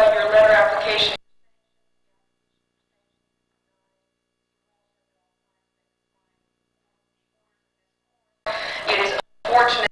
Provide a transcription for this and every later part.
your letter application. It is unfortunate.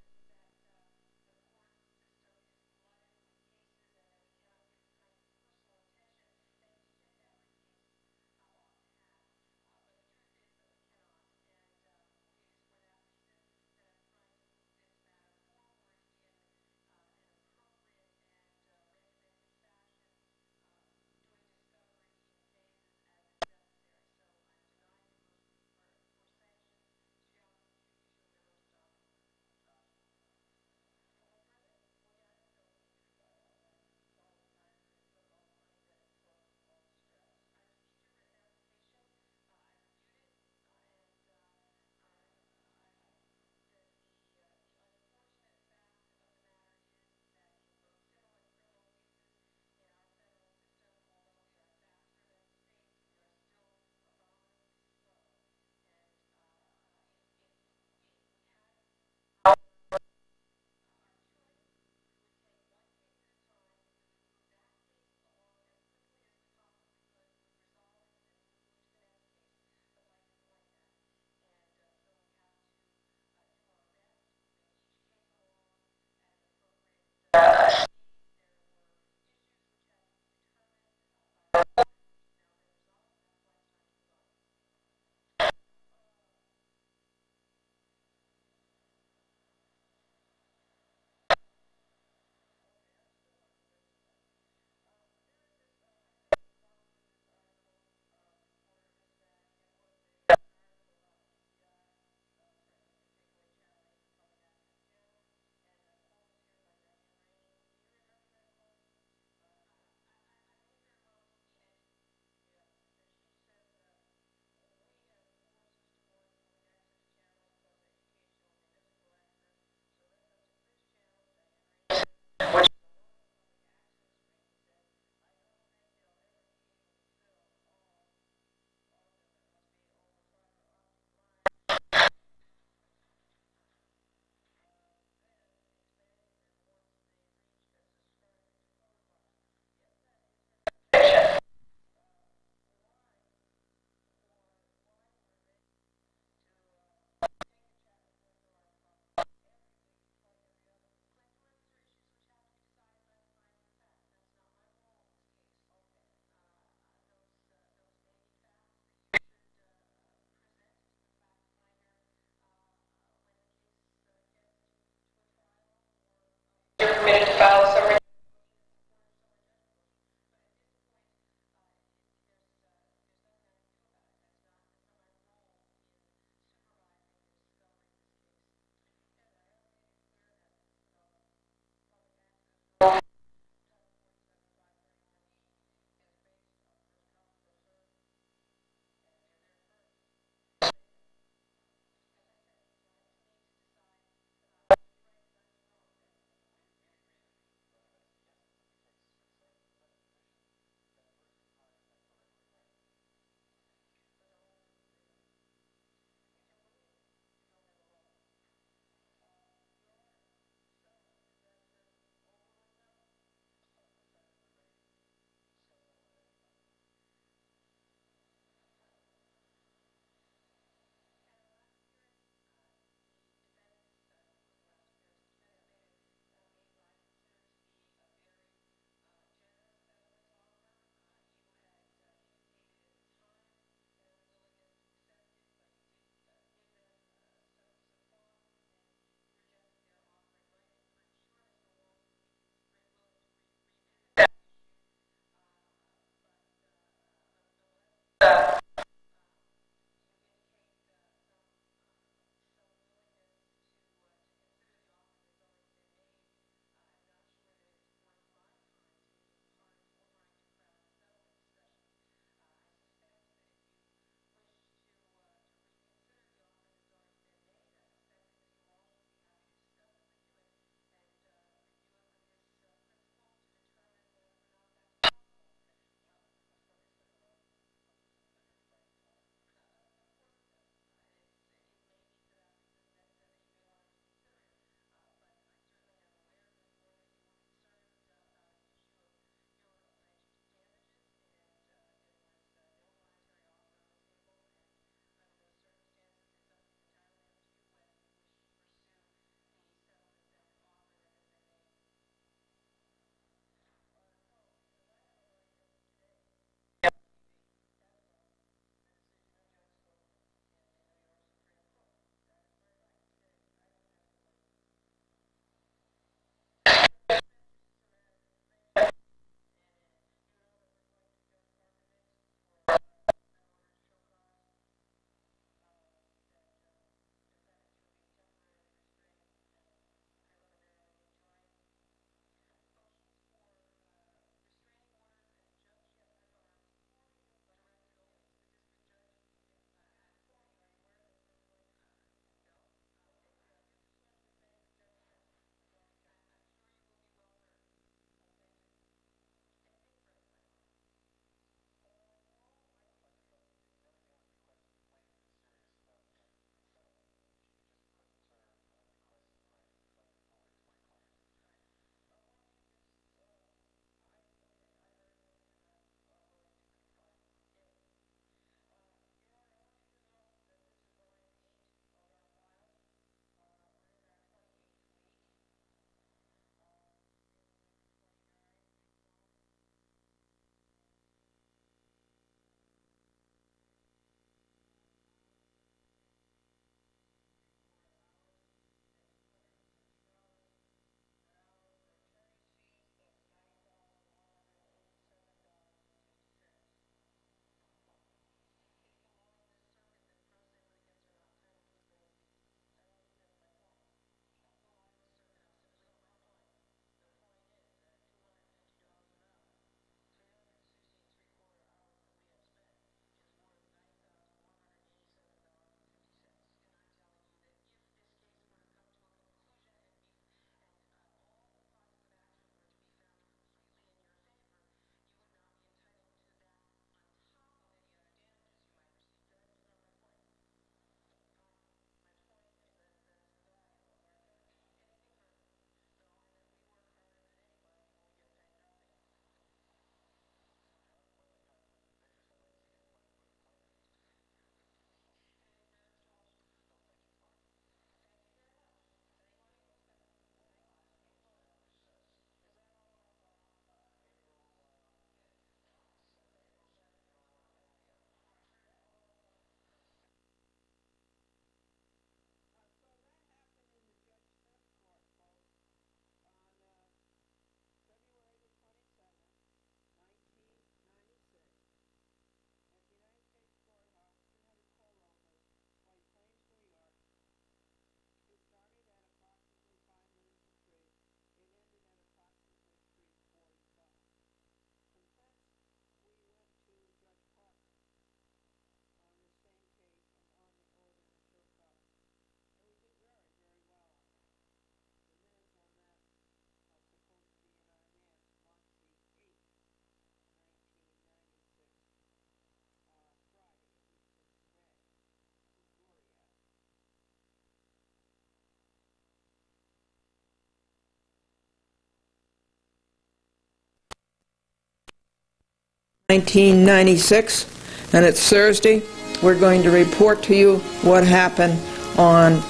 1996, and it's Thursday. We're going to report to you what happened on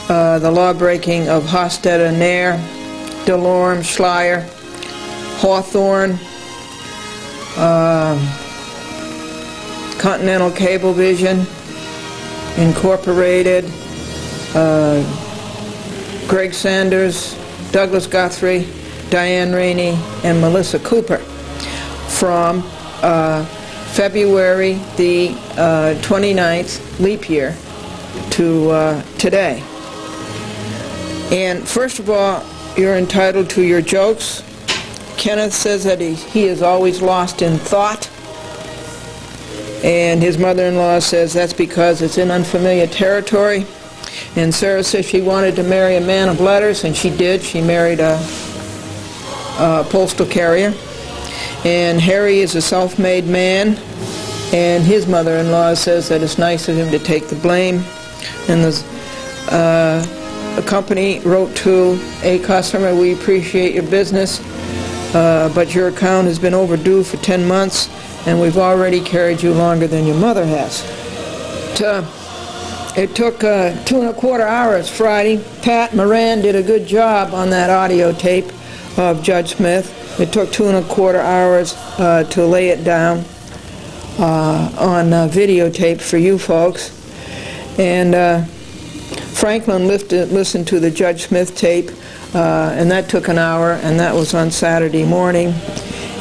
the law-breaking of Hofstede, Nair, DeLorme, Schleier, Hawthorne, Continental Cablevision, Incorporated, Greg Sanders, Douglas Guthrie, Diane Rainey, and Melissa Cooper from February the 29th, leap year, to today. And first of all, you're entitled to your jokes. Kenneth says that he is always lost in thought. And his mother-in-law says that's because it's in unfamiliar territory. And Sarah says she wanted to marry a man of letters, and she did. She married a postal carrier. And Harry is a self-made man, and his mother-in-law says that it's nice of him to take the blame. And the company wrote to a customer, "We appreciate your business, but your account has been overdue for 10 months, and we've already carried you longer than your mother has." It took 2¼ hours Friday. Pat Moran did a good job on that audio tape of Judge Smith. It took 2¼ hours to lay it down on videotape for you folks. And Franklyn listened to the Judge Smith tape, and that took an hour, and that was on Saturday morning.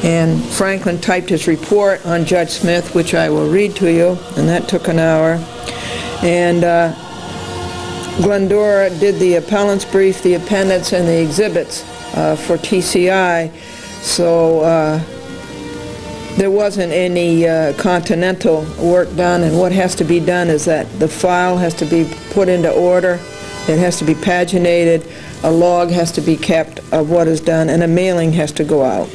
And Franklyn typed his report on Judge Smith, which I will read to you, and that took an hour. And Glendora did the appellant's brief, the appendix, and the exhibits for TCI. So there wasn't any continental work done, and what has to be done is that the file has to be put into order, it has to be paginated, a log has to be kept of what is done, and a mailing has to go out.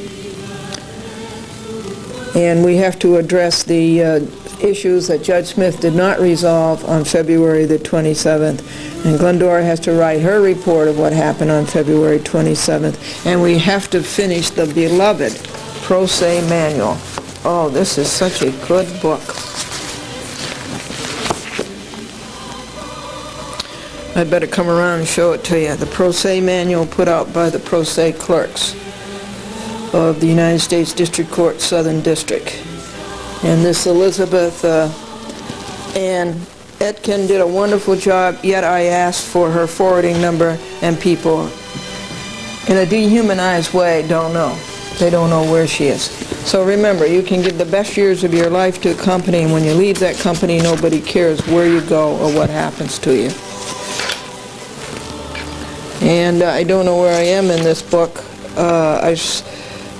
And we have to address the issues that Judge Smith did not resolve on February the 27th. And Glendora has to write her report of what happened on February 27th. And we have to finish the beloved Pro Se Manual. Oh, this is such a good book. I better come around and show it to you. The Pro Se Manual put out by the Pro Se Clerks of the United States District Court, Southern District. And this Elizabeth Ann Etkin did a wonderful job, yet I asked for her forwarding number, and people in a dehumanized way don't know. They don't know where she is. So remember, you can give the best years of your life to a company, and when you leave that company, nobody cares where you go or what happens to you. And I don't know where I am in this book.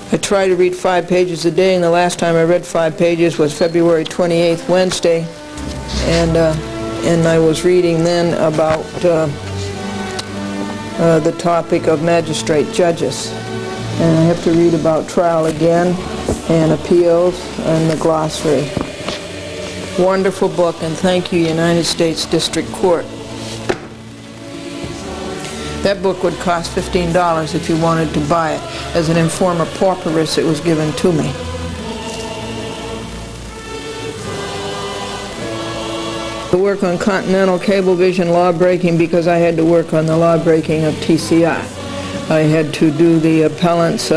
I try to read 5 pages a day, and the last time I read 5 pages was February 28th, Wednesday, and I was reading then about the topic of magistrate judges. And I have to read about trial again, and appeals, and the glossary. Wonderful book, and thank you, United States District Court. That book would cost $15 if you wanted to buy it. As an informer pauperous, it was given to me. To work on Continental Cablevision law-breaking because I had to work on the law-breaking of TCI. I had to do the appellant's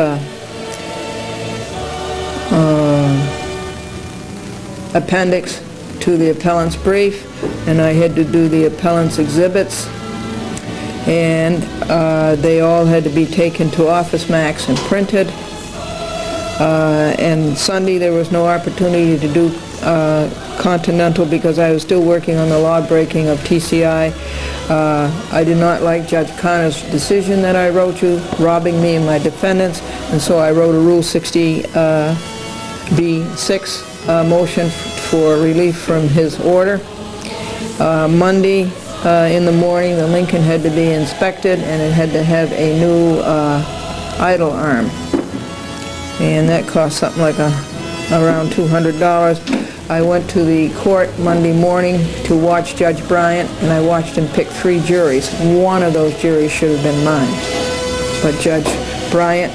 appendix to the appellant's brief, and I had to do the appellant's exhibits. And they all had to be taken to Office Max and printed. And Sunday there was no opportunity to do Continental because I was still working on the law-breaking of TCI. I did not like Judge Connor's decision that I wrote you, robbing me and my defendants, and so I wrote a Rule 60B6 motion for relief from his order. Monday in the morning, the Lincoln had to be inspected, and it had to have a new idle arm, and that cost something like around $200. I went to the court Monday morning to watch Judge Bryant, and I watched him pick 3 juries. One of those juries should have been mine, but Judge Bryant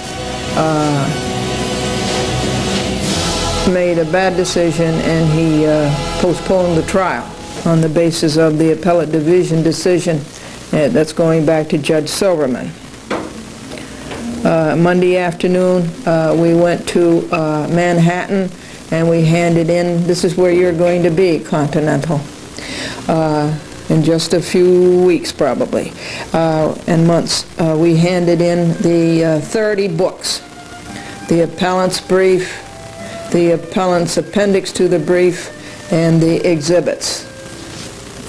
made a bad decision, and he postponed the trial on the basis of the appellate division decision that's going back to Judge Silverman. Monday afternoon, we went to Manhattan, and we handed in, this is where you're going to be, Continental, in just a few weeks probably, and months. We handed in the 30 books, the appellant's brief, the appellant's appendix to the brief, and the exhibits.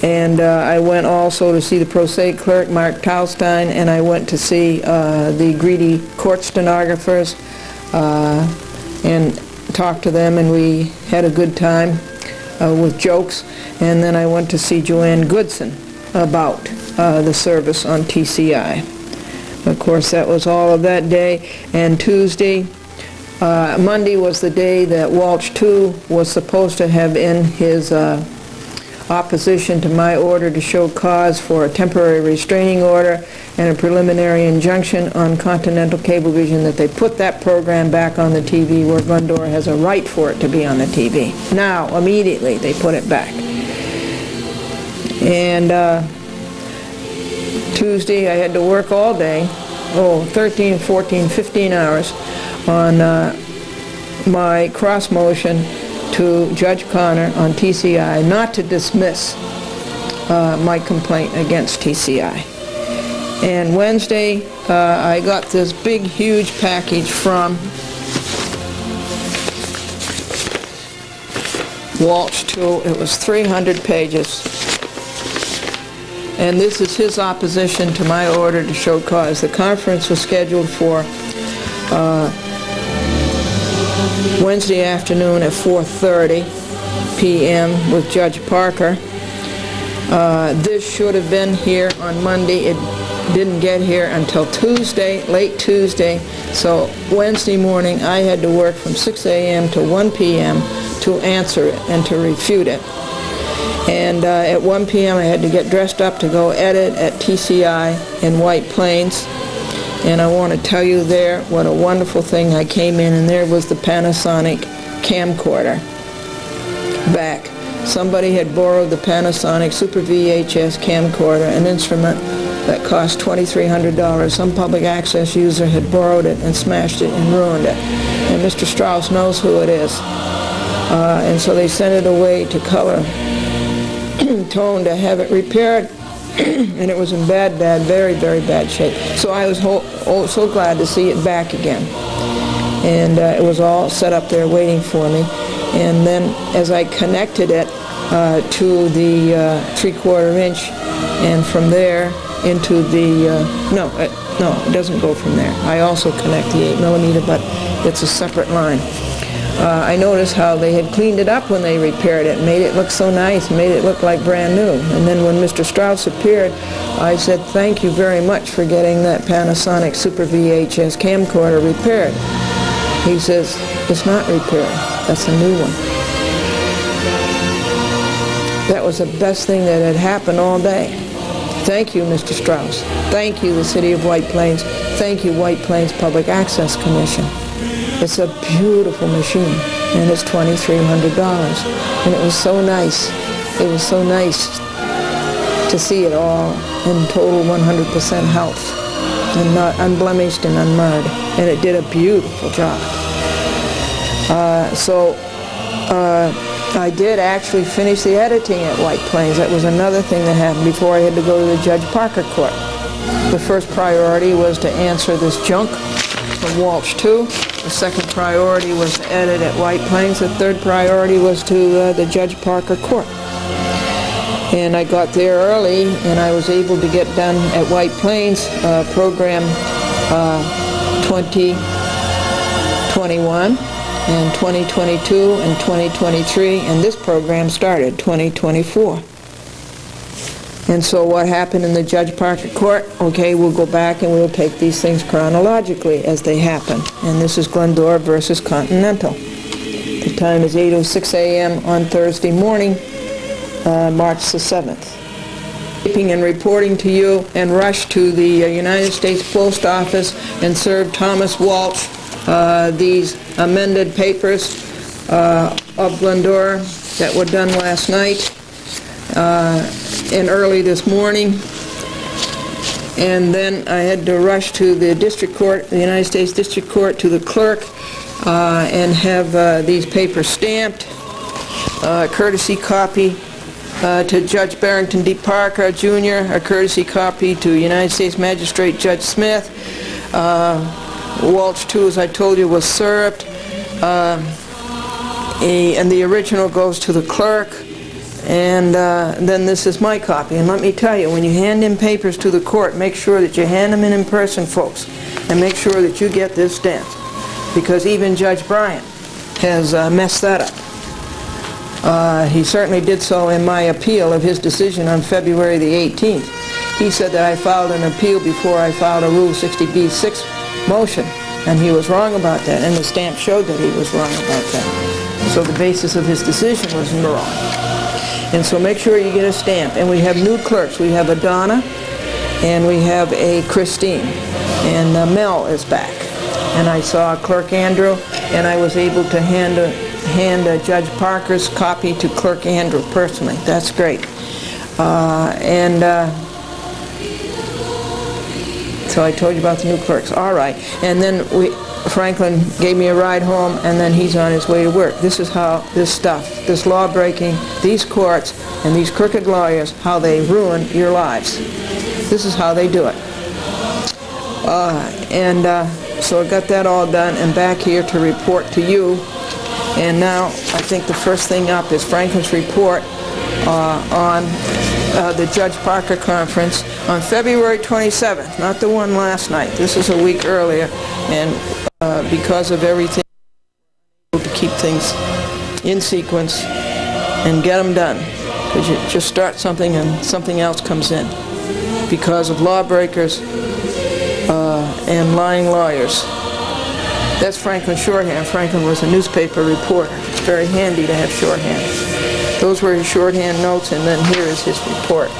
And I went also to see the pro se clerk, Mark Talstein, and I went to see the greedy court stenographers and talked to them, and we had a good time with jokes. And then I went to see Joanne Goodson about the service on TCI. Of course, that was all of that day. And Tuesday, Monday was the day that Walsh 2 was supposed to have in his opposition to my order to show cause for a temporary restraining order and a preliminary injunction on Continental Cablevision that they put that program back on the TV where Glendora has a right for it to be on the TV. Now, immediately, they put it back. And Tuesday, I had to work all day, 13, 14, 15 hours, on my cross motion to Judge Connor on TCI not to dismiss my complaint against TCI. And Wednesday, I got this big, huge package from Walsh 2. It was 300 pages. And this is his opposition to my order to show cause. The conference was scheduled for Wednesday afternoon at 4:30 p.m. with Judge Parker. This should have been here on Monday. It didn't get here until Tuesday, late Tuesday. So Wednesday morning I had to work from 6 a.m. to 1 p.m. to answer it and to refute it. And at 1 p.m. I had to get dressed up to go edit at TCI in White Plains. And I want to tell you there what a wonderful thing. I came in and there was the Panasonic camcorder back. Somebody had borrowed the Panasonic Super VHS camcorder, an instrument that cost $2,300. Some public access user had borrowed it and smashed it and ruined it. And Mr. Strauss knows who it is. And so they sent it away to Color Tone to have it repaired. And it was in very, very bad shape. So I was so glad to see it back again. And it was all set up there waiting for me. And then as I connected it to the 3/4 inch, and from there into the, no, it doesn't go from there. I also connect the 8mm, but it's a separate line. I noticed how they had cleaned it up when they repaired it, made it look so nice, made it look like brand new. And then when Mr. Strauss appeared, I said, "Thank you very much for getting that Panasonic Super VHS camcorder repaired." He says, "It's not repaired, that's a new one." That was the best thing that had happened all day. Thank you, Mr. Strauss. Thank you, the City of White Plains. Thank you, White Plains Public Access Commission. It's a beautiful machine, and it's $2,300. And it was so nice. It was so nice to see it all in total 100% health, and not unblemished and unmarred. And it did a beautiful job. I did actually finish the editing at White Plains. That was another thing that happened before I had to go to the Judge Parker court. The first priority was to answer this junk from Walsh 2. The second priority was to edit at White Plains. The third priority was to the Judge Parker court. And I got there early, and I was able to get done at White Plains program 2021 and 2022 and 2023, and this program started 2024. And so what happened in the Judge Parker court? Okay, we'll go back and we'll take these things chronologically as they happen. And this is Glendora versus Continental. The time is 8:06 a.m. on Thursday morning, March the 7th. And reporting to you, and rushed to the United States Post Office and served Thomas Walsh these amended papers of Glendora that were done last night and early this morning. And then I had to rush to the district court, the United States District Court, to the clerk and have these papers stamped. Courtesy copy to Judge Barrington D. Parker, Jr., a courtesy copy to United States Magistrate Judge Smith. Walsh 2, as I told you, was served. And the original goes to the clerk. And then this is my copy. And let me tell you, when you hand in papers to the court, make sure that you hand them in person, folks. And make sure that you get this stamped. Because even Judge Bryant has messed that up. He certainly did so in my appeal of his decision on February the 18th. He said that I filed an appeal before I filed a Rule 60b-6 motion, and he was wrong about that, and the stamp showed that he was wrong about that. So the basis of his decision was wrong. And so make sure you get a stamp. And we have new clerks. We have a Donna, and we have a Christine, and Mel is back. And I saw Clerk Andrew, and I was able to hand Judge Parker's copy to Clerk Andrew personally. That's great. So I told you about the new clerks. All right. And then Franklyn gave me a ride home, and then he's on his way to work. This is how this stuff, this law breaking, these courts, and these crooked lawyers, how they ruin your lives. This is how they do it. So I got that all done, and back here to report to you. And now I think the first thing up is Franklyn's report on the Judge Parker conference on February 27th, not the one last night. This is a week earlier, and because of everything, to keep things in sequence and get them done. Because you just start something and something else comes in. Because of lawbreakers and lying lawyers. That's Franklyn's shorthand. Franklyn was a newspaper reporter. It's very handy to have shorthand. Those were his shorthand notes, and then here is his report.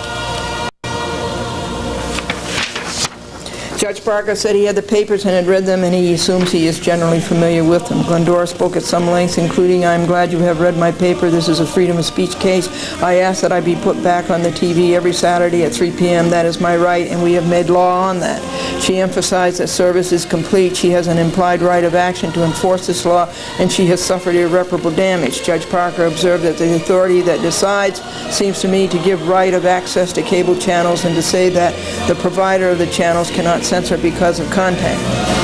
Judge Parker said he had the papers and had read them, and he assumes he is generally familiar with them. Glendora spoke at some length, including, "I am glad you have read my paper. This is a freedom of speech case. I ask that I be put back on the TV every Saturday at 3 p.m. That is my right, and we have made law on that." She emphasized that service is complete. She has an implied right of action to enforce this law, and she has suffered irreparable damage. Judge Parker observed that the authority that decides seems to me to give right of access to cable channels and to say that the provider of the channels cannot censor because of content.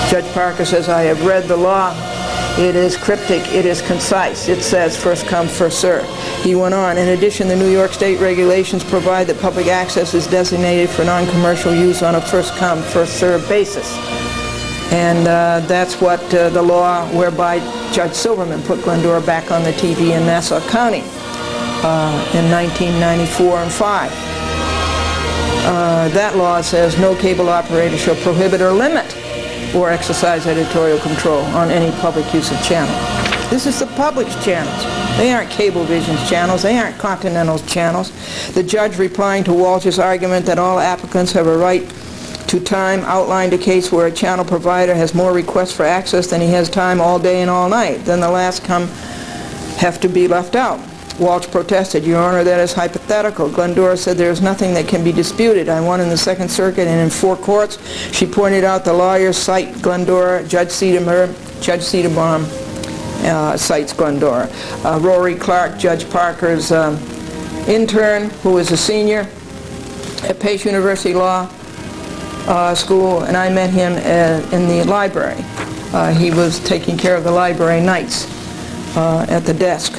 Judge Parker says, "I have read the law. It is cryptic. It is concise. It says first come, first serve." He went on, "In addition, the New York State regulations provide that public access is designated for non-commercial use on a first come, first serve basis." And that's what the law whereby Judge Silverman put Glendora back on the TV in Nassau County in 1994 and 5. That law says no cable operator shall prohibit or limit or exercise editorial control on any public use of channel. This is the public's channels. They aren't Cablevision's channels. They aren't Continental's channels. The judge, replying to Walsh's argument that all applicants have a right to time, outlined a case where a channel provider has more requests for access than he has time all day and all night. Then the last come have to be left out. Walsh protested, "Your Honor, that is hypothetical." Glendora said, "There is nothing that can be disputed. I won in the Second Circuit and in 4 courts." She pointed out the lawyers cite Glendora, Judge Cedarbaum cites Glendora. Rory Clark, Judge Parker's intern, who is a senior at Pace University Law School, and I met him in the library. He was taking care of the library nights at the desk.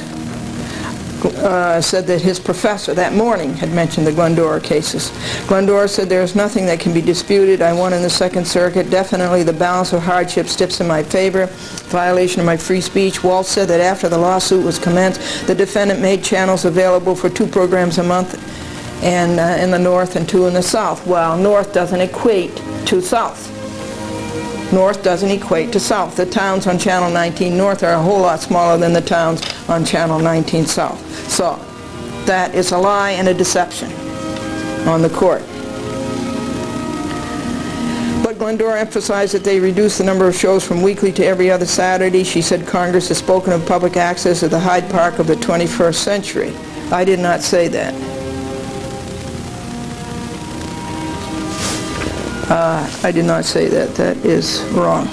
Said that his professor that morning had mentioned the Glendora cases. Glendora said, "There is nothing that can be disputed. I won in the Second Circuit. Definitely the balance of hardship tips in my favor. Violation of my free speech." Walsh said that after the lawsuit was commenced, the defendant made channels available for 2 programs a month and in the North and 2 in the South. Well, North doesn't equate to South. North doesn't equate to South. The towns on Channel 19 North are a whole lot smaller than the towns on Channel 19 South. So, that is a lie and a deception on the court. But Glendora emphasized that they reduced the number of shows from weekly to every other Saturday. She said Congress has spoken of public access as the Hyde Park of the 21st century. I did not say that. I did not say that. That is wrong.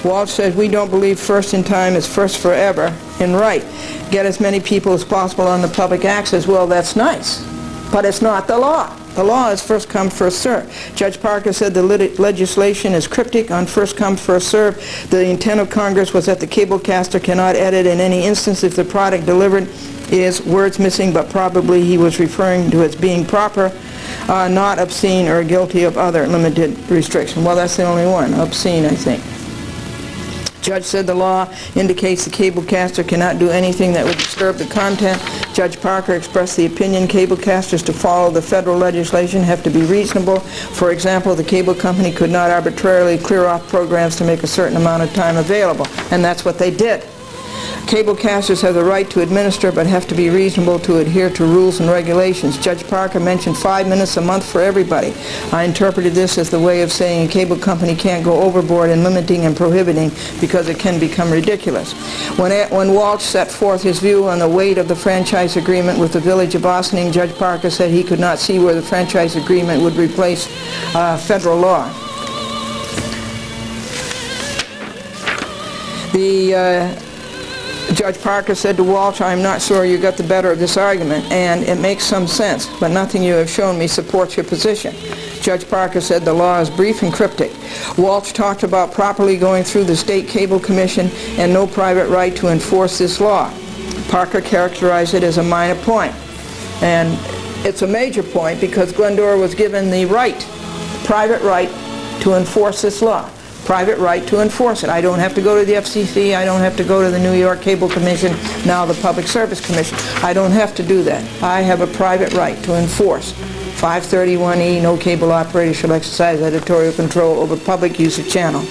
Walsh says, we don't believe first in time is first forever. And right, get as many people as possible on the public access. Well, that's nice, but it's not the law. The law is first come, first serve. Judge Parker said the legislation is cryptic on first come, first serve. The intent of Congress was that the cablecaster cannot edit in any instance if the product delivered is words missing, but probably he was referring to as being proper, not obscene or guilty of other limited restriction. Well, that's the only one, obscene, I think. Judge said the law indicates the cablecaster cannot do anything that would disturb the content. Judge Parker expressed the opinion cablecasters to follow the federal legislation have to be reasonable. For example, the cable company could not arbitrarily clear off programs to make a certain amount of time available, and that's what they did. Cablecasters have the right to administer but have to be reasonable to adhere to rules and regulations. Judge Parker mentioned 5 minutes a month for everybody. I interpreted this as the way of saying a cable company can't go overboard in limiting and prohibiting because it can become ridiculous. When Walsh set forth his view on the weight of the franchise agreement with the Village of Ossining, Judge Parker said he could not see where the franchise agreement would replace federal law. Judge Parker said to Walsh, I'm not sure you got the better of this argument, and it makes some sense, but nothing you have shown me supports your position. Judge Parker said the law is brief and cryptic. Walsh talked about properly going through the State Cable Commission and no private right to enforce this law. Parker characterized it as a minor point, and it's a major point because Glendora was given the right, private right, to enforce this law. Private right to enforce it. I don't have to go to the FCC. I don't have to go to the New York Cable Commission, now the Public Service Commission. I don't have to do that. I have a private right to enforce. 531E, no cable operator shall exercise editorial control over public use of channel.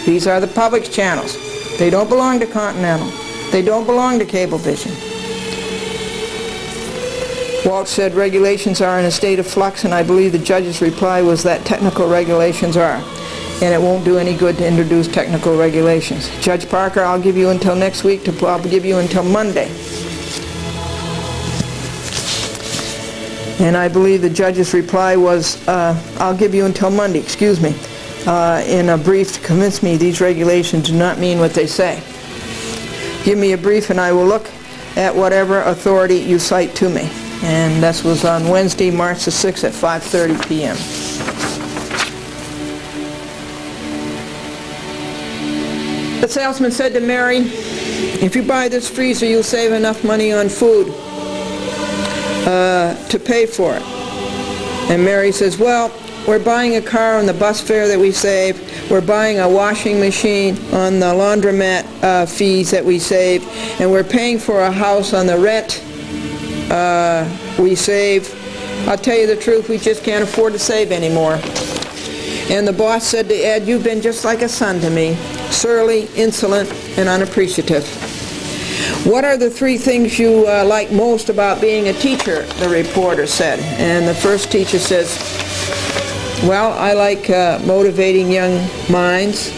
These are the public channels. They don't belong to Continental. They don't belong to Cablevision. Walsh said regulations are in a state of flux, and I believe the judge's reply was that technical regulations are. And it won't do any good to introduce technical regulations. Judge Parker, I'll give you until next week, I'll give you until Monday. And I believe the judge's reply was, I'll give you until Monday, excuse me, in a brief to convince me these regulations do not mean what they say. Give me a brief and I will look at whatever authority you cite to me. And this was on Wednesday, March the 6th at 5:30 p.m. The salesman said to Mary, if you buy this freezer, you'll save enough money on food to pay for it. And Mary says, well, we're buying a car on the bus fare that we save. We're buying a washing machine on the laundromat fees that we save. And we're paying for a house on the rent we save. I'll tell you the truth, we just can't afford to save anymore. And the boss said to Ed, you've been just like a son to me. Surly, insolent, and unappreciative. What are the three things you like most about being a teacher, the reporter said. And the first teacher says, well, I like motivating young minds,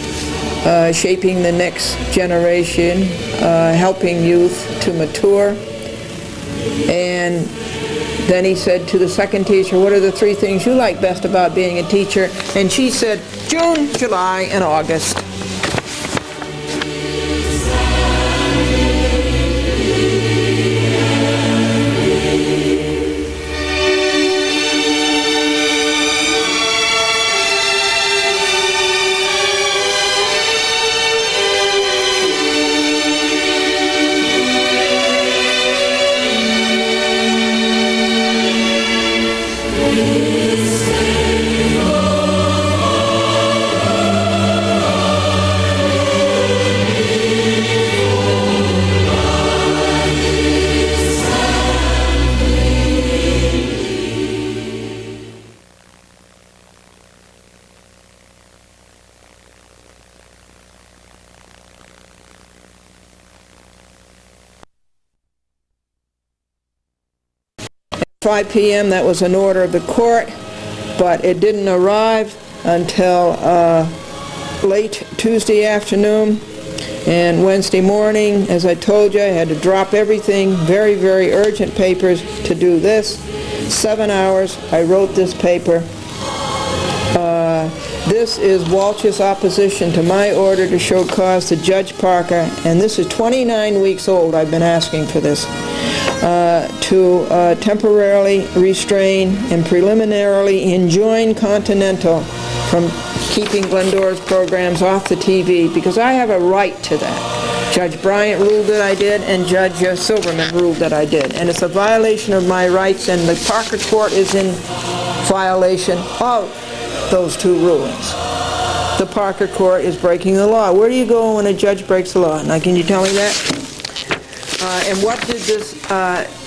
shaping the next generation, helping youth to mature. And then he said to the second teacher, what are the three things you like best about being a teacher? And she said, June, July, and August. At 5 p.m. that was an order of the court, but it didn't arrive until late Tuesday afternoon. And Wednesday morning, as I told you, I had to drop everything, very, very urgent papers to do this. 7 hours, I wrote this paper. This is Walsh's opposition to my order to show cause to Judge Parker, and this is 29 weeks old. I've been asking for this. To temporarily restrain and preliminarily enjoin Continental from keeping Glendora's programs off the TV, because I have a right to that. Judge Bryant ruled that I did, and Judge Silverman ruled that I did. And it's a violation of my rights, and the Parker Court is in violation of those two rulings. The Parker Court is breaking the law. Where do you go when a judge breaks the law? Now, can you tell me that? And what did this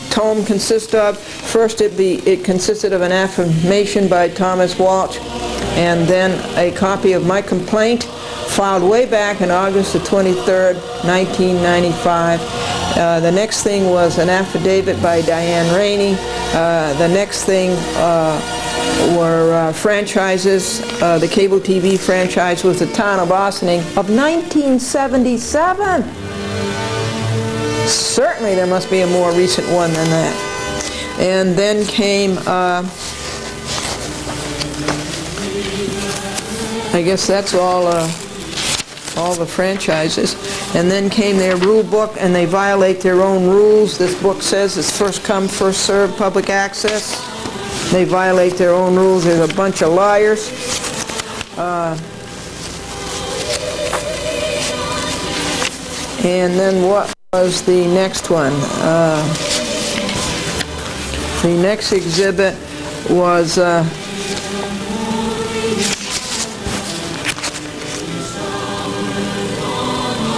tome consist of? First, it consisted of an affirmation by Thomas Walsh, and then a copy of my complaint filed way back in August the 23rd, 1995. The next thing was an affidavit by Diane Rainey. The next thing were franchises, the cable TV franchise with the town of Ossining of 1977. Certainly there must be a more recent one than that. And then came, I guess that's all the franchises. And then came their rule book, and they violate their own rules. This book says it's first come, first served public access. They violate their own rules. There's a bunch of liars. And then what was the next one? The next exhibit was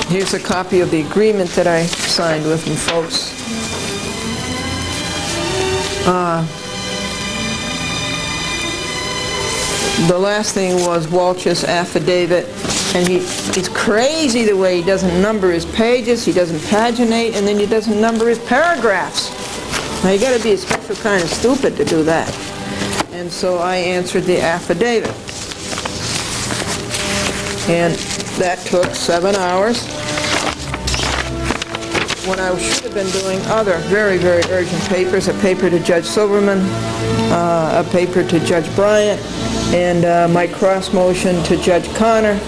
here's a copy of the agreement that I signed with them, folks. The last thing was Walsh's affidavit, and he's crazy the way he doesn't number his pages, he doesn't paginate, and then he doesn't number his paragraphs. Now you got to be a special kind of stupid to do that. And so I answered the affidavit, and that took 7 hours, when I should have been doing other very, very urgent papers, a paper to Judge Silverman, a paper to Judge Bryant, and my cross motion to Judge Connor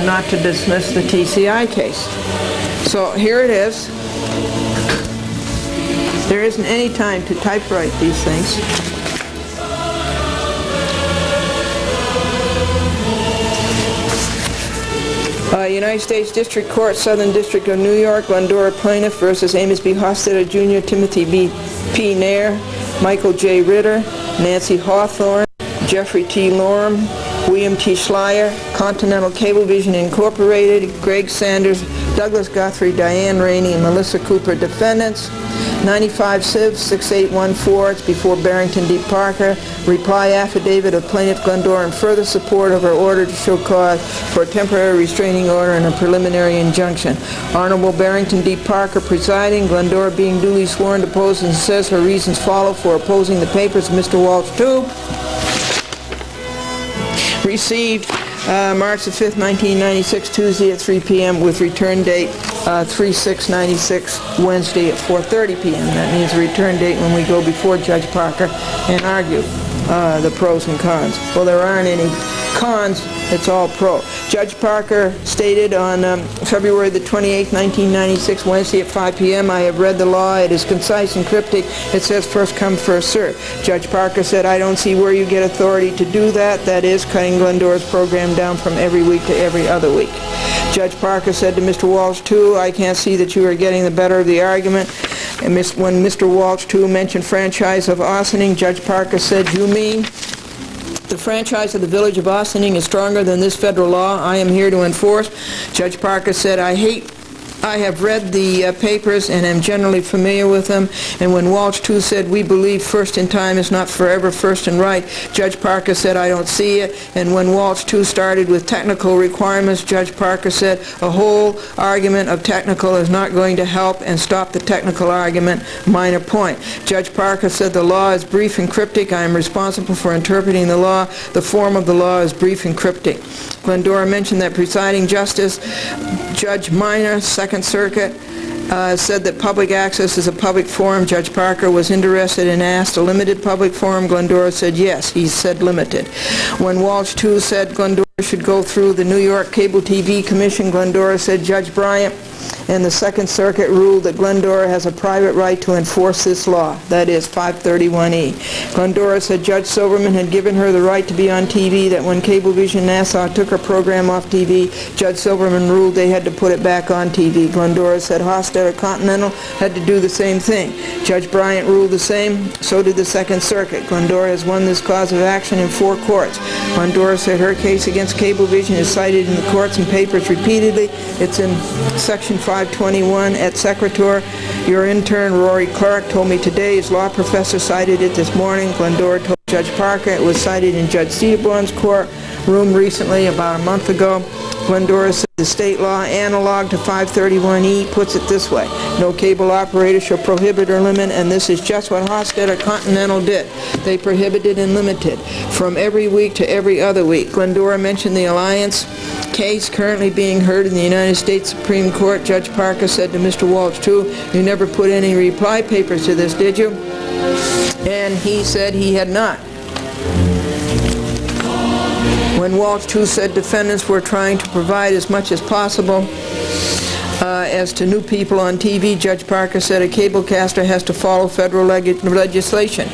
not to dismiss the TCI case. So here it is. There isn't any time to typewrite these things. United States District Court, Southern District of New York, Glendora Plaintiff versus Amos B. Hofstadter Jr., Timothy P. Nair, Michael J. Ritter, Nancy Hawthorne, Jeffrey T. Lorm, William T. Schleier, Continental Cablevision Incorporated, Greg Sanders, Douglas Guthrie, Diane Rainey, and Melissa Cooper, defendants. 95 Civ 6814, it's before Barrington D. Parker. Reply affidavit of Plaintiff Glendora in further support of her order to show cause for a temporary restraining order and a preliminary injunction. Honorable Barrington D. Parker presiding, Glendora being duly sworn, deposed, and says her reasons follow for opposing the papers of Mr. Walsh 2. Received March the 5th, 1996, Tuesday at 3 p.m. with return date 3/6/96, Wednesday at 4:30 p.m. That means the return date when we go before Judge Parker and argue the pros and cons. Well, there aren't any cons, it's all pro. Judge Parker stated on February the 28th, 1996, Wednesday at 5 p.m., I have read the law, it is concise and cryptic, it says first come, first serve. Judge Parker said, I don't see where you get authority to do that, that is, cutting Glendora's program down from every week to every other week. Judge Parker said to Mr. Walsh 2, I can't see that you are getting the better of the argument. And when Mr. Walsh 2 mentioned franchise of Ossining, Judge Parker said, you mean the franchise of the village of Ossining is stronger than this federal law I am here to enforce? Judge Parker said, I hate I have read the papers and am generally familiar with them, and when Walsh 2 said, "We believe first in time is not forever first and right," Judge Parker said, "I don't see it." And when Walsh 2 started with technical requirements, Judge Parker said, "A whole argument of technical is not going to help," and stopped the technical argument. Minor point. Judge Parker said, "The law is brief and cryptic. I am responsible for interpreting the law. The form of the law is brief and cryptic." Glendora mentioned that presiding Justice Judge Minor, Second Circuit, said that public access is a public forum. Judge Parker was interested and asked, "A limited public forum?" Glendora said yes. He said limited. When Walsh 2 said Glendora should go through the New York Cable TV Commission, Glendora said Judge Bryant and the Second Circuit ruled that Glendora has a private right to enforce this law, that is 531E. Glendora said Judge Silverman had given her the right to be on TV, that when Cablevision Nassau took her program off TV, Judge Silverman ruled they had to put it back on TV. Glendora said Hofstadter Continental had to do the same thing. Judge Bryant ruled the same, so did the Second Circuit. Glendora has won this cause of action in 4 courts. Glendora said her case against Cablevision is cited in the courts and papers repeatedly. It's in Section 521 at Secretary. Your intern, Rory Clark, told me today his law professor cited it this morning. Glendora told Judge Parker it was cited in Judge Seaborn's courtroom recently, about a month ago. Glendora said the state law analog to 531E puts it this way: no cable operator shall prohibit or limit, and this is just what Hofstadter Continental did. They prohibited and limited from every week to every other week. Glendora mentioned the Alliance case currently being heard in the United States Supreme Court. Judge Parker said to Mr. Walsh 2, "You never put any reply papers to this, did you?" And he said he had not. When Walsh 2 said defendants were trying to provide as much as possible as to new people on TV, Judge Parker said a cablecaster has to follow federal legislation.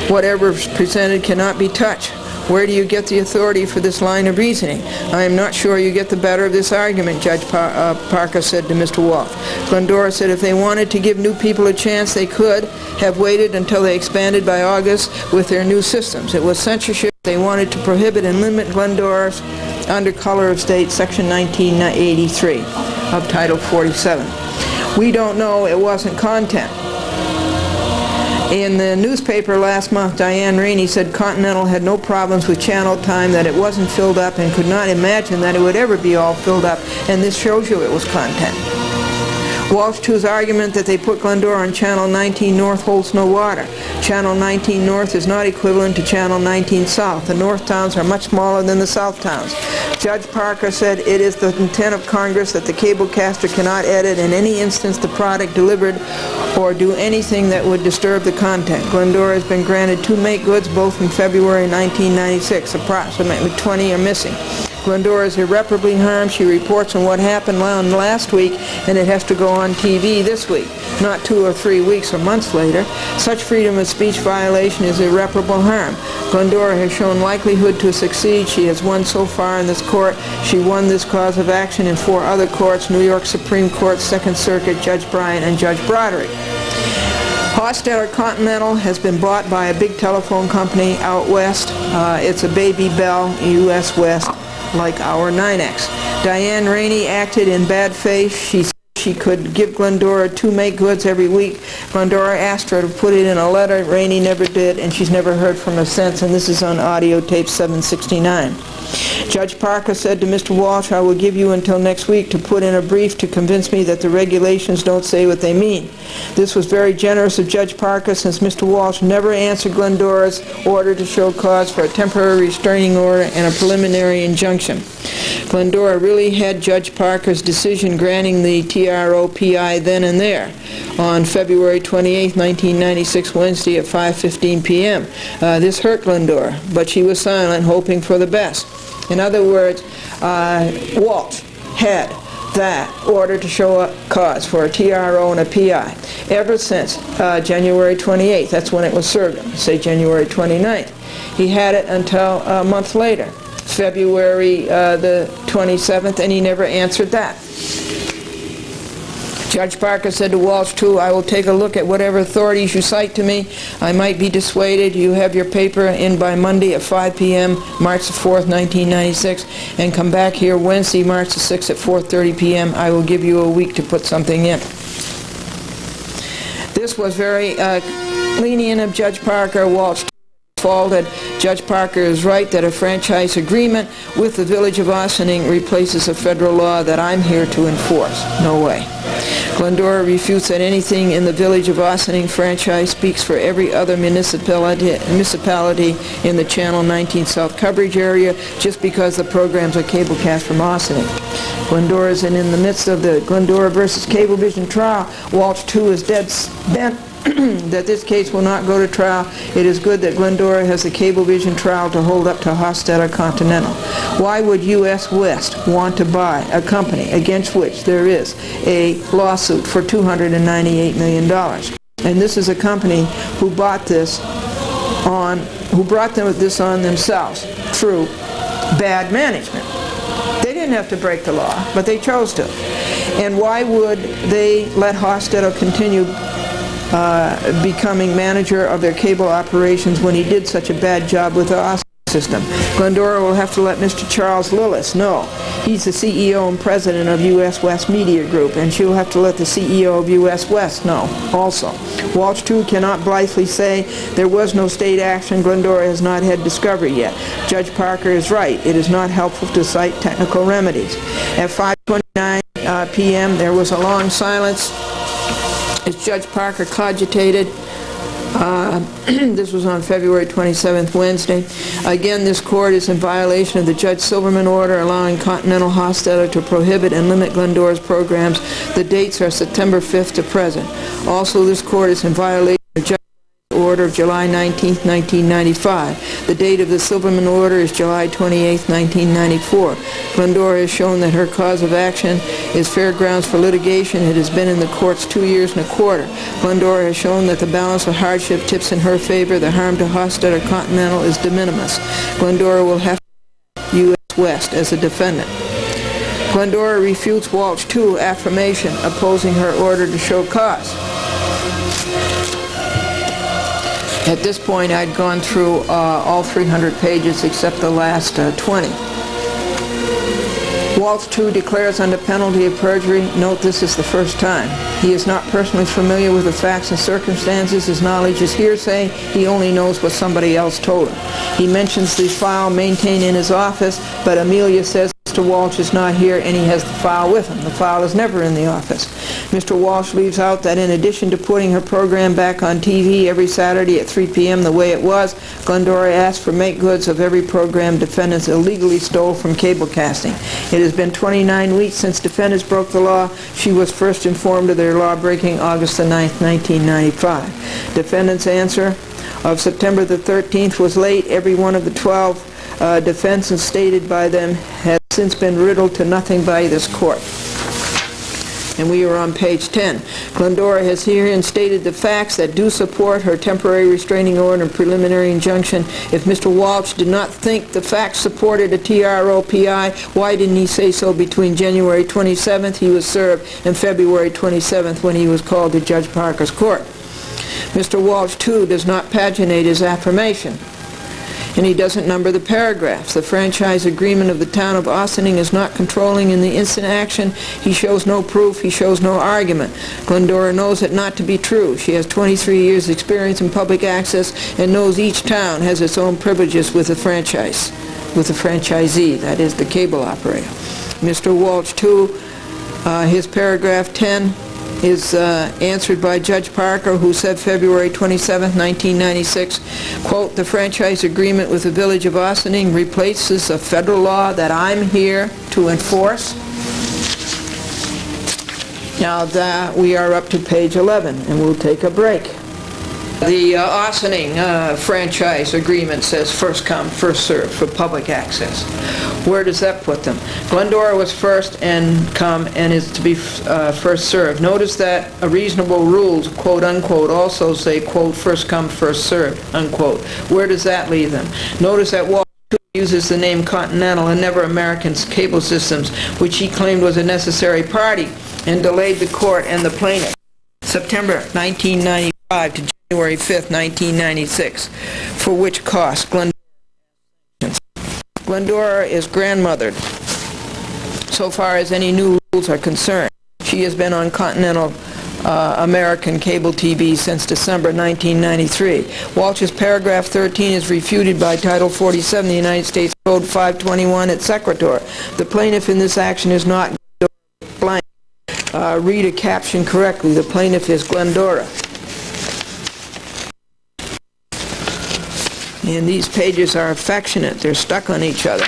Whatever is presented cannot be touched. Where do you get the authority for this line of reasoning? I am not sure you get the better of this argument, Judge Parker said to Mr. Walsh. Glendora said if they wanted to give new people a chance, they could have waited until they expanded by August with their new systems. It was censorship. They wanted to prohibit and limit Glendora's under color of state, Section 1983 of Title 47. We don't know. It wasn't content. In the newspaper last month, Diane Rainey said Continental had no problems with channel time, that it wasn't filled up, and could not imagine that it would ever be all filled up, and this shows you it was content. Walsh 2's argument that they put Glendora on Channel 19 North holds no water. Channel 19 North is not equivalent to Channel 19 South. The North towns are much smaller than the South towns. Judge Parker said it is the intent of Congress that the cablecaster cannot edit in any instance the product delivered or do anything that would disturb the content. Glendora has been granted 2 make goods, both in February 1996. Approximately 20 are missing. Glendora is irreparably harmed. She reports on what happened last week, and it has to go on TV this week, not 2 or 3 weeks or months later. Such freedom of speech violation is irreparable harm. Glendora has shown likelihood to succeed. She has won so far in this court. She won this cause of action in 4 other courts: New York Supreme Court, Second Circuit, Judge Bryant, and Judge Broderick. Hofstadter Continental has been bought by a big telephone company out west. It's a Baby Bell, U.S. West, like our 9X. Diane Rainey acted in bad faith. She said she could give Glendora 2 make goods every week. Glendora asked her to put it in a letter. Rainey never did, and she's never heard from her since, and this is on audio tape 769. Judge Parker said to Mr. Walsh, "I will give you until next week to put in a brief to convince me that the regulations don't say what they mean." This was very generous of Judge Parker, since Mr. Walsh never answered Glendora's order to show cause for a temporary restraining order and a preliminary injunction. Glendora really had Judge Parker's decision granting the TRO-PI then and there on February 28, 1996, Wednesday at 5:15 p.m. This hurt Glendora, but she was silent, hoping for the best. In other words, Walsh had that order to show a cause for a TRO and a PI ever since January 28th. That's when it was served, say January 29th. He had it until a month later, February the 27th, and he never answered that. Judge Parker said to Walsh, too, I will take a look at whatever authorities you cite to me. I might be dissuaded. You have your paper in by Monday at 5 p.m., March the 4th, 1996, and come back here Wednesday, March the 6th at 4:30 p.m. I will give you a week to put something in. This was very lenient of Judge Parker. Walsh faulted. Judge Parker is right that a franchise agreement with the Village of Ossining replaces a federal law that I'm here to enforce. No way. Glendora refutes that anything in the Village of Ossining franchise speaks for every other municipality in the Channel 19 South coverage area just because the programs are cablecast from Ossining. Glendora is in the midst of the Glendora versus Cablevision trial. Walsh, too, is dead bent that this case will not go to trial. It is good that Glendora has the Cablevision trial to hold up to Hofstadter Continental. Why would U.S. West want to buy a company against which there is a lawsuit for $298 million? And this is a company who brought this on themselves through bad management. They didn't have to break the law, but they chose to. And why would they let Hofstadter continue becoming manager of their cable operations when he did such a bad job with the Ossining system? Glendora will have to let Mr. Charles Lillis know. He's the CEO and president of U.S. West Media Group, and she'll have to let the CEO of U.S. West know also. Walsh, too, cannot blithely say there was no state action. Glendora has not had discovery yet. Judge Parker is right. It is not helpful to cite technical remedies. At 5:29 p.m. there was a long silence as Judge Parker cogitated. This was on February 27th, Wednesday. Again, this court is in violation of the Judge Silverman order allowing Continental Hofstadter to prohibit and limit Glendora's programs. The dates are September 5th to present. Also, this court is in violation of Judge order of July 19, 1995. The date of the Silverman order is July 28, 1994. Glendora has shown that her cause of action is fair grounds for litigation. It has been in the courts 2 years and a quarter. Glendora has shown that the balance of hardship tips in her favor. The harm to Hofstadter Continental is de minimis. Glendora will have to U.S. West as a defendant. Glendora refutes Walsh, too, affirmation opposing her order to show cause. At this point, I'd gone through all 300 pages except the last 20. Walsh, too, declares under penalty of perjury. Note, this is the first time. He is not personally familiar with the facts and circumstances. His knowledge is hearsay. He only knows what somebody else told him. He mentions the file maintained in his office, but Amelia says Mr. Walsh is not here and he has the file with him. The file is never in the office. Mr. Walsh leaves out that in addition to putting her program back on TV every Saturday at 3 p.m. the way it was, Glendora asked for make goods of every program defendants illegally stole from cablecasting. It has been 29 weeks since defendants broke the law. She was first informed of their law-breaking August the 9th, 1995. Defendants' answer of September the 13th was late. Every one of the 12 defenses stated by them has since been riddled to nothing by this court. And we are on page 10. Glendora has herein stated the facts that do support her temporary restraining order and preliminary injunction. If Mr. Walsh did not think the facts supported a TROPI, why didn't he say so between January 27th he was served and February 27th when he was called to Judge Parker's court? Mr. Walsh, too, does not paginate his affirmation, and he doesn't number the paragraphs. The franchise agreement of the town of Ossining is not controlling in the instant action. He shows no proof. He shows no argument. Glendora knows it not to be true. She has 23 years' experience in public access and knows each town has its own privileges with the franchise, with the franchisee, that is, the cable operator. Mr. Walsh, too, his paragraph 10 is answered by Judge Parker, who said February 27, 1996, quote, the franchise agreement with the Village of Ossining replaces a federal law that I'm here to enforce. Now that we are up to page 11, and we'll take a break. The Ossining franchise agreement says first come, first served for public access. Where does that put them? Glendora was first and come and is to be first served. Notice that reasonable rules, quote unquote, also say, quote, first come, first served, unquote. Where does that leave them? Notice that Walsh uses the name Continental and never American Cable Systems, which he claimed was a necessary party and delayed the court and the plaintiff September 1995 to January 5th, 1996, for which cost Glendora is grandmothered so far as any new rules are concerned. She has been on continental American cable TV since December 1993. Walsh's paragraph 13 is refuted by Title 47 of the United States Code 521 et sequitur. The plaintiff in this action is not blank. Read a caption correctly. The plaintiff is Glendora. And these pages are affectionate. They're stuck on each other.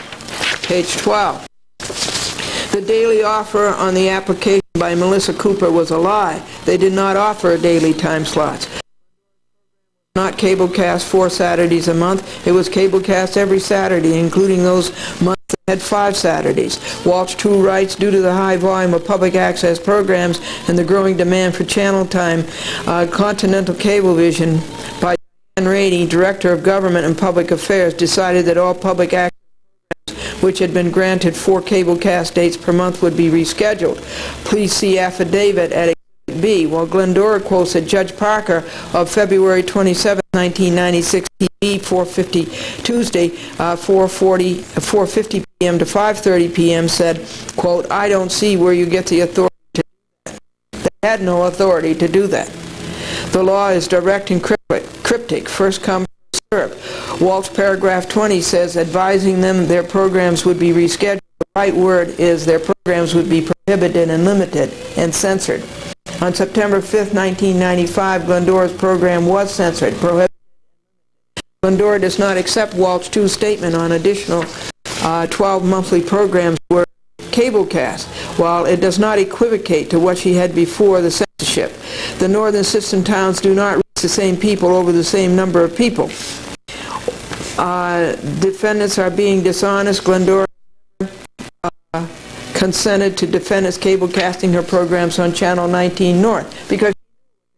Page 12. The daily offer on the application by Melissa Cooper was a lie. They did not offer daily time slots. Not cablecast 4 Saturdays a month. It was cablecast every Saturday, including those months that had 5 Saturdays. Walsh 2 writes, due to the high volume of public access programs and the growing demand for channel time, Continental Cablevision, by Diane Rainey, Director of Government and Public Affairs, decided that all public access which had been granted 4 cablecast dates per month would be rescheduled. Please see affidavit at Exhibit B. While Glendora quotes that Judge Parker of February 27, 1996, TV 4:50 Tuesday, 4:50 p.m. to 5:30 p.m. said, quote, I don't see where you get the authority to do that. They had no authority to do that. The law is direct and cryptic, first come, first served. Walsh paragraph 20 says advising them their programs would be rescheduled. The right word is their programs would be prohibited and limited and censored. On September 5, 1995, Glendora's program was censored, prohibited. Glendora does not accept Walsh 2's statement on additional 12 monthly programs were cablecast, while it does not equivocate to what she had before the censorship. The northern system towns do not reach the same people over the same number of people. Defendants are being dishonest. Glendora consented to defendants cablecasting her programs on Channel 19 North because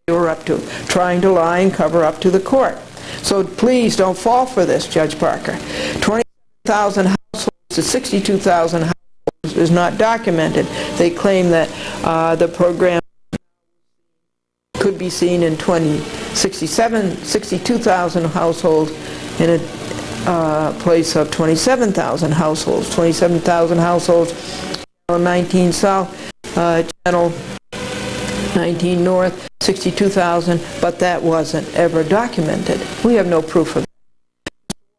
they were up to, trying to lie and cover up to the court. So please don't fall for this, Judge Parker. 20,000 households to 62,000 households is not documented. They claim that the program could be seen in 62,000 households in a place of 27,000 households. 27,000 households, Channel 19 South, Channel 19 North, 62,000, but that wasn't ever documented. We have no proof of that.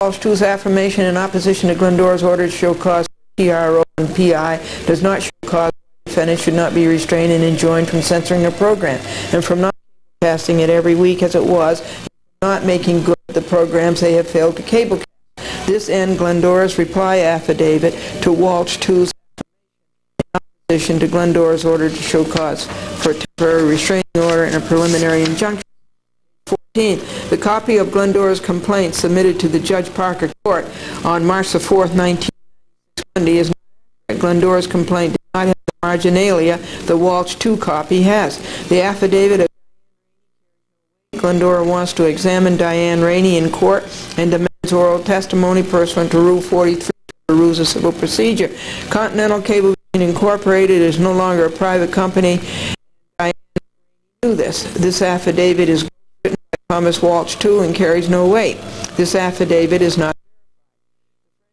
Walsh 2's affirmation in opposition to Glendora's order to show cause for TRO and PI does not show cause the defendant should not be restrained and enjoined from censoring a program and from not casting it every week as it was, not making good the programs they have failed to cablecast. This ends Glendora's reply affidavit to Walsh 2's opposition to Glendora's order to show cause for a temporary restraining order and a preliminary injunction. 14. The copy of Glendora's complaint submitted to the Judge Parker Court on March the 4th, 1960 is not accurate. Glendora's complaint did not have the marginalia the Walsh 2 copy has. The affidavit of Glendora wants to examine Diane Rainey in court and demands oral testimony pursuant to Rule 43 of the Rules of Civil Procedure. Continental Cablevision Incorporated is no longer a private company. Diane knew this. This affidavit is written by Thomas Walsh 2 and carries no weight. This affidavit is not.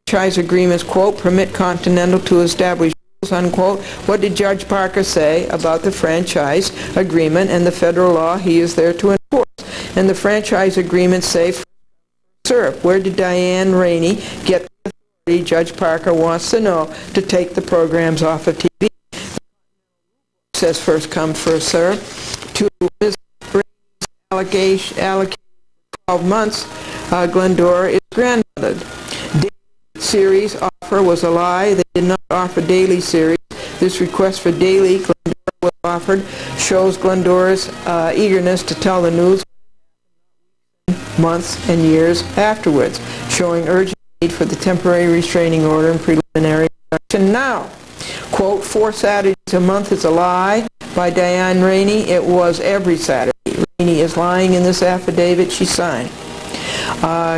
Franchise agreements, quote, permit Continental to establish rules, unquote. What did Judge Parker say about the franchise agreement and the federal law he is there to enforce? And the franchise agreements say, serve. Where did Diane Rainey get the authority Judge Parker wants to know to take the programs off of TV? Says first come, first serve. To Ms. Rainey's allocated 12 months, Glendora is grandmothered. Daily series offer was a lie. They did not offer daily series. This request for daily Glendora was offered shows Glendora's eagerness to tell the news months and years afterwards, showing urgent need for the temporary restraining order and preliminary injunction now. Quote, 4 Saturdays a month is a lie by Diane Rainey. It was every Saturday. Rainey is lying in this affidavit she signed.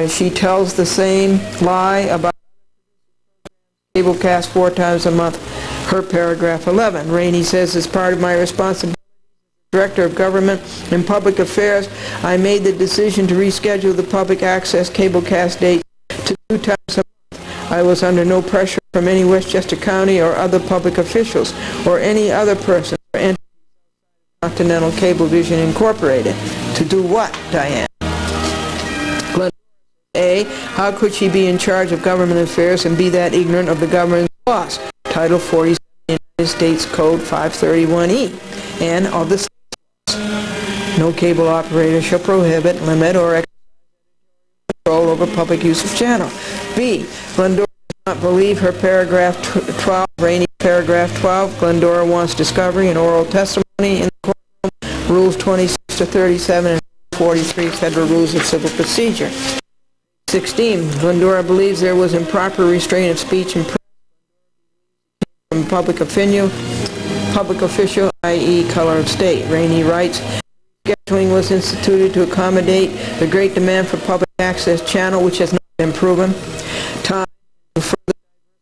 She tells the same lie about cablecast 4 times a month Her paragraph 11. Rainey says, as part of my responsibility as Director of Government and Public Affairs, I made the decision to reschedule the public access cablecast date to 2 times a month. I was under no pressure from any Westchester County or other public officials or any other person or entity Continental Cablevision Incorporated. To do what, Diane? Glendora, A, how could she be in charge of government affairs and be that ignorant of the government's laws? Title 47 United States Code 531E and of the state laws. No cable operator shall prohibit, limit, or exercise control over public use of channel. B, Glendora does not believe her paragraph 12, Rainey paragraph 12. Glendora wants discovery and oral testimony in the courtroom. Rules 26 to 37 and 43 Federal Rules of Civil Procedure. 16, Glendora believes there was improper restraint of speech and press from public official, i.e. color of state. Rainey writes, scheduling was instituted to accommodate the great demand for public access channel, which has not been proven. Time to further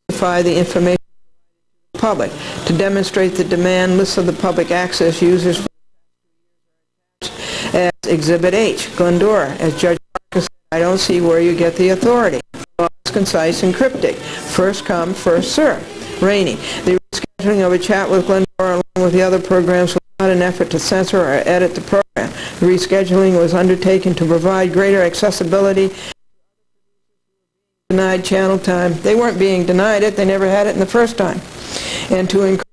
diversify the information to the public. To demonstrate the demand, lists of the public access users as Exhibit H. Glendora, as Judge Parker said, I don't see where you get the authority. Law is concise and cryptic. First come, first serve. Rainey, the rescheduling of a chat with Glendora along with the other programs was not an effort to censor or edit the program. The rescheduling was undertaken to provide greater accessibility to denied channel time. They weren't being denied it, they never had it in the first time. And to increase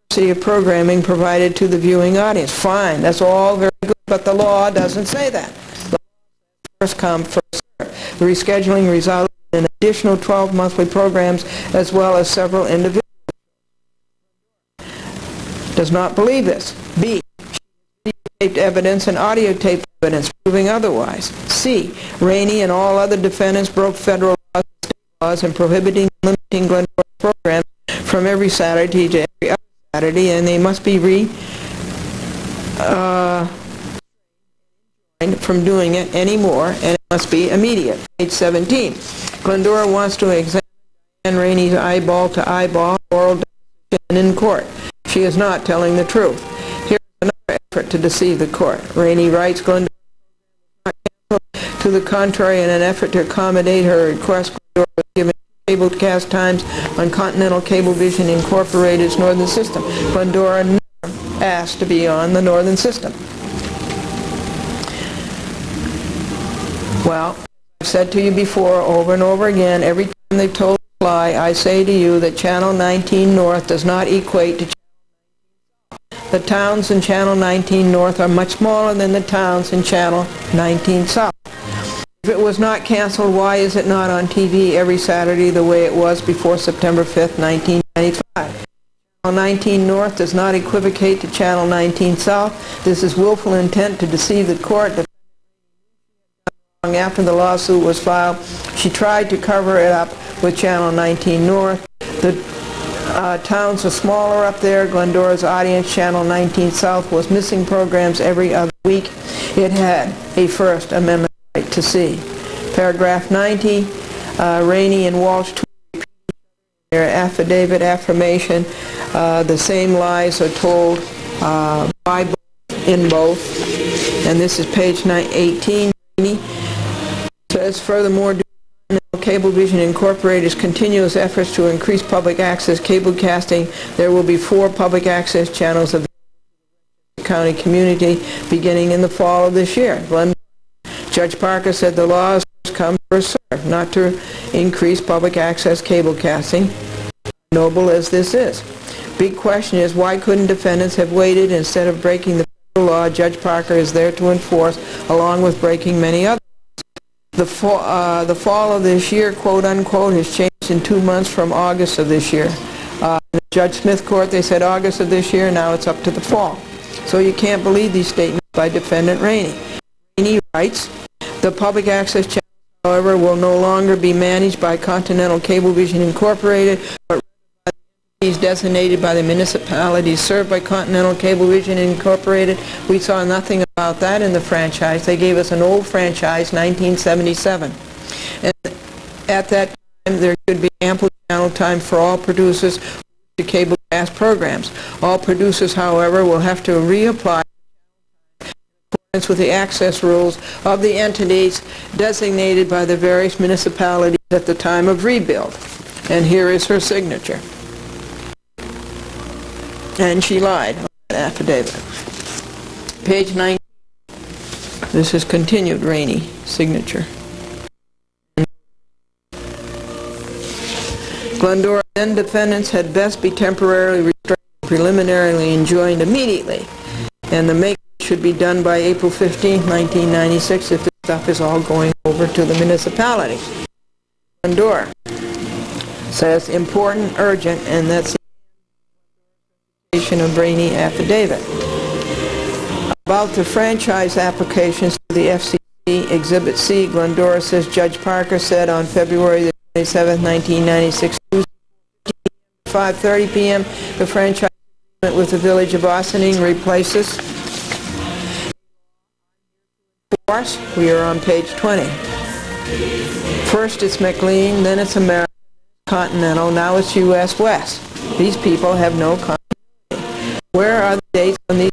the diversity of programming provided to the viewing audience. Fine, that's all very good, but the law doesn't say that. The law says first come, first serve. The rescheduling resulted in additional 12 monthly programs as well as several individual. Does not believe this. B, taped evidence and audio tape evidence proving otherwise. C, Rainey and all other defendants broke federal laws and state laws in prohibiting and limiting Glendora's programs from every Saturday to every other Saturday, and they must be from doing it anymore, and it must be immediate. Page 17. Glendora wants to examine Rainey's eyeball to eyeball oral deposition in court. She is not telling the truth. Here is another effort to deceive the court. Rainey writes, Glendora was not canceled. To the contrary, in an effort to accommodate her request, Glendora was given cablecast times on Continental Cablevision Incorporated's Northern System. Glendora never asked to be on the Northern System. Well, I've said to you before, over and over again, every time they've told a lie, I say to you that Channel 19 North does not equate to Channel 19 South. The towns in Channel 19 North are much smaller than the towns in Channel 19 South. If it was not canceled, why is it not on TV every Saturday the way it was before September 5th, 1995? Channel 19 North does not equivocate to Channel 19 South. This is willful intent to deceive the court. After the lawsuit was filed, she tried to cover it up with Channel 19 North. The towns are smaller up there. Glendora's audience, Channel 19 South, was missing programs every other week. It had a First Amendment right to see. Paragraph 90, Rainey and Walsh repeat their affirmation. The same lies are told by both, in both. And this is page 18. Rainey says, furthermore, due to Cablevision Incorporated's continuous efforts to increase public access cablecasting, there will be 4 public access channels available to the county community beginning in the fall of this year. Judge Parker said the law is first come, first served, not to increase public access cablecasting, noble as this is. Big question is, why couldn't defendants have waited instead of breaking the federal law Judge Parker is there to enforce, along with breaking many others? The fall of this year, quote unquote, has changed in 2 months from August of this year. In the Judge Smith court, they said August of this year, now it's up to the fall. So you can't believe these statements by defendant Rainey. Rainey writes, the public access channels, however, will no longer be managed by Continental Cablevision Incorporated, but by the entities designated by the municipalities served by Continental Cablevision Incorporated. We saw nothing about that in the franchise. They gave us an old franchise, 1977. And at that time, there should be ample channel time for all producers to cablecast broadcast programs. All producers, however, will have to reapply in accordance with the access rules of the entities designated by the various municipalities at the time of rebuild. And here is her signature. And she lied on that affidavit. Page 19. This is continued Rainey signature. Glendora then defendants had best be temporarily restrained, preliminarily enjoined immediately, and the make should be done by April 15, 1996 if this stuff is all going over to the municipality. Glendora says important, urgent, and that's the of Rainey affidavit. About the franchise applications to the FCC, Exhibit C, Glendora says Judge Parker said on February 27, 1996, 5:30 p.m., the franchise agreement with the Village of Ossining replaces. We are on page 20. First it's McLean, then it's American, Continental, now it's U.S. West. These people have no continuity. Where are the dates on these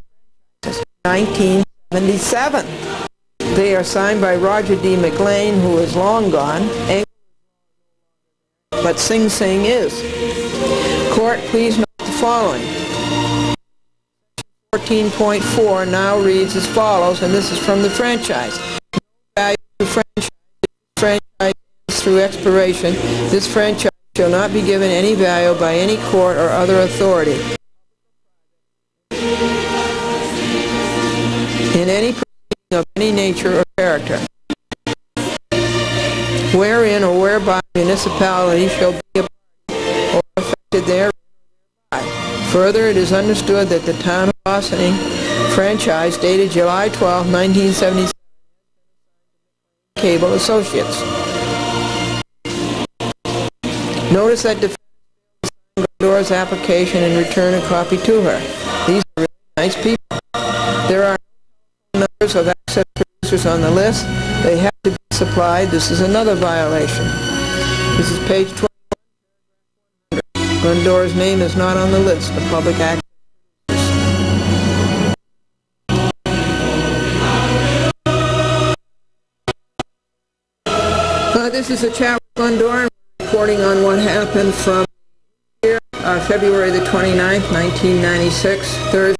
franchises? 1977. They are signed by Roger D. McLean, who is long gone, but Sing Sing is. Court, please note the following. 14.4 now reads as follows, and this is from the franchise. No value to franchise through expiration. This franchise shall not be given any value by any court or other authority in any proceeding of any nature or character, wherein or whereby municipality shall be a party or affected thereby. Further, it is understood that the town of Ossining franchise dated July 12, 1977, Cable Associates. Notice that defendant signed Glendora's application and return a copy to her. These are really nice people. There are no numbers of access producers on the list. They have to be supplied. This is another violation. This is page 21. Glendora's name is not on the list of public access. This is a chat with Glendora reporting on what happened from here, February the 29th, 1996, Thursday,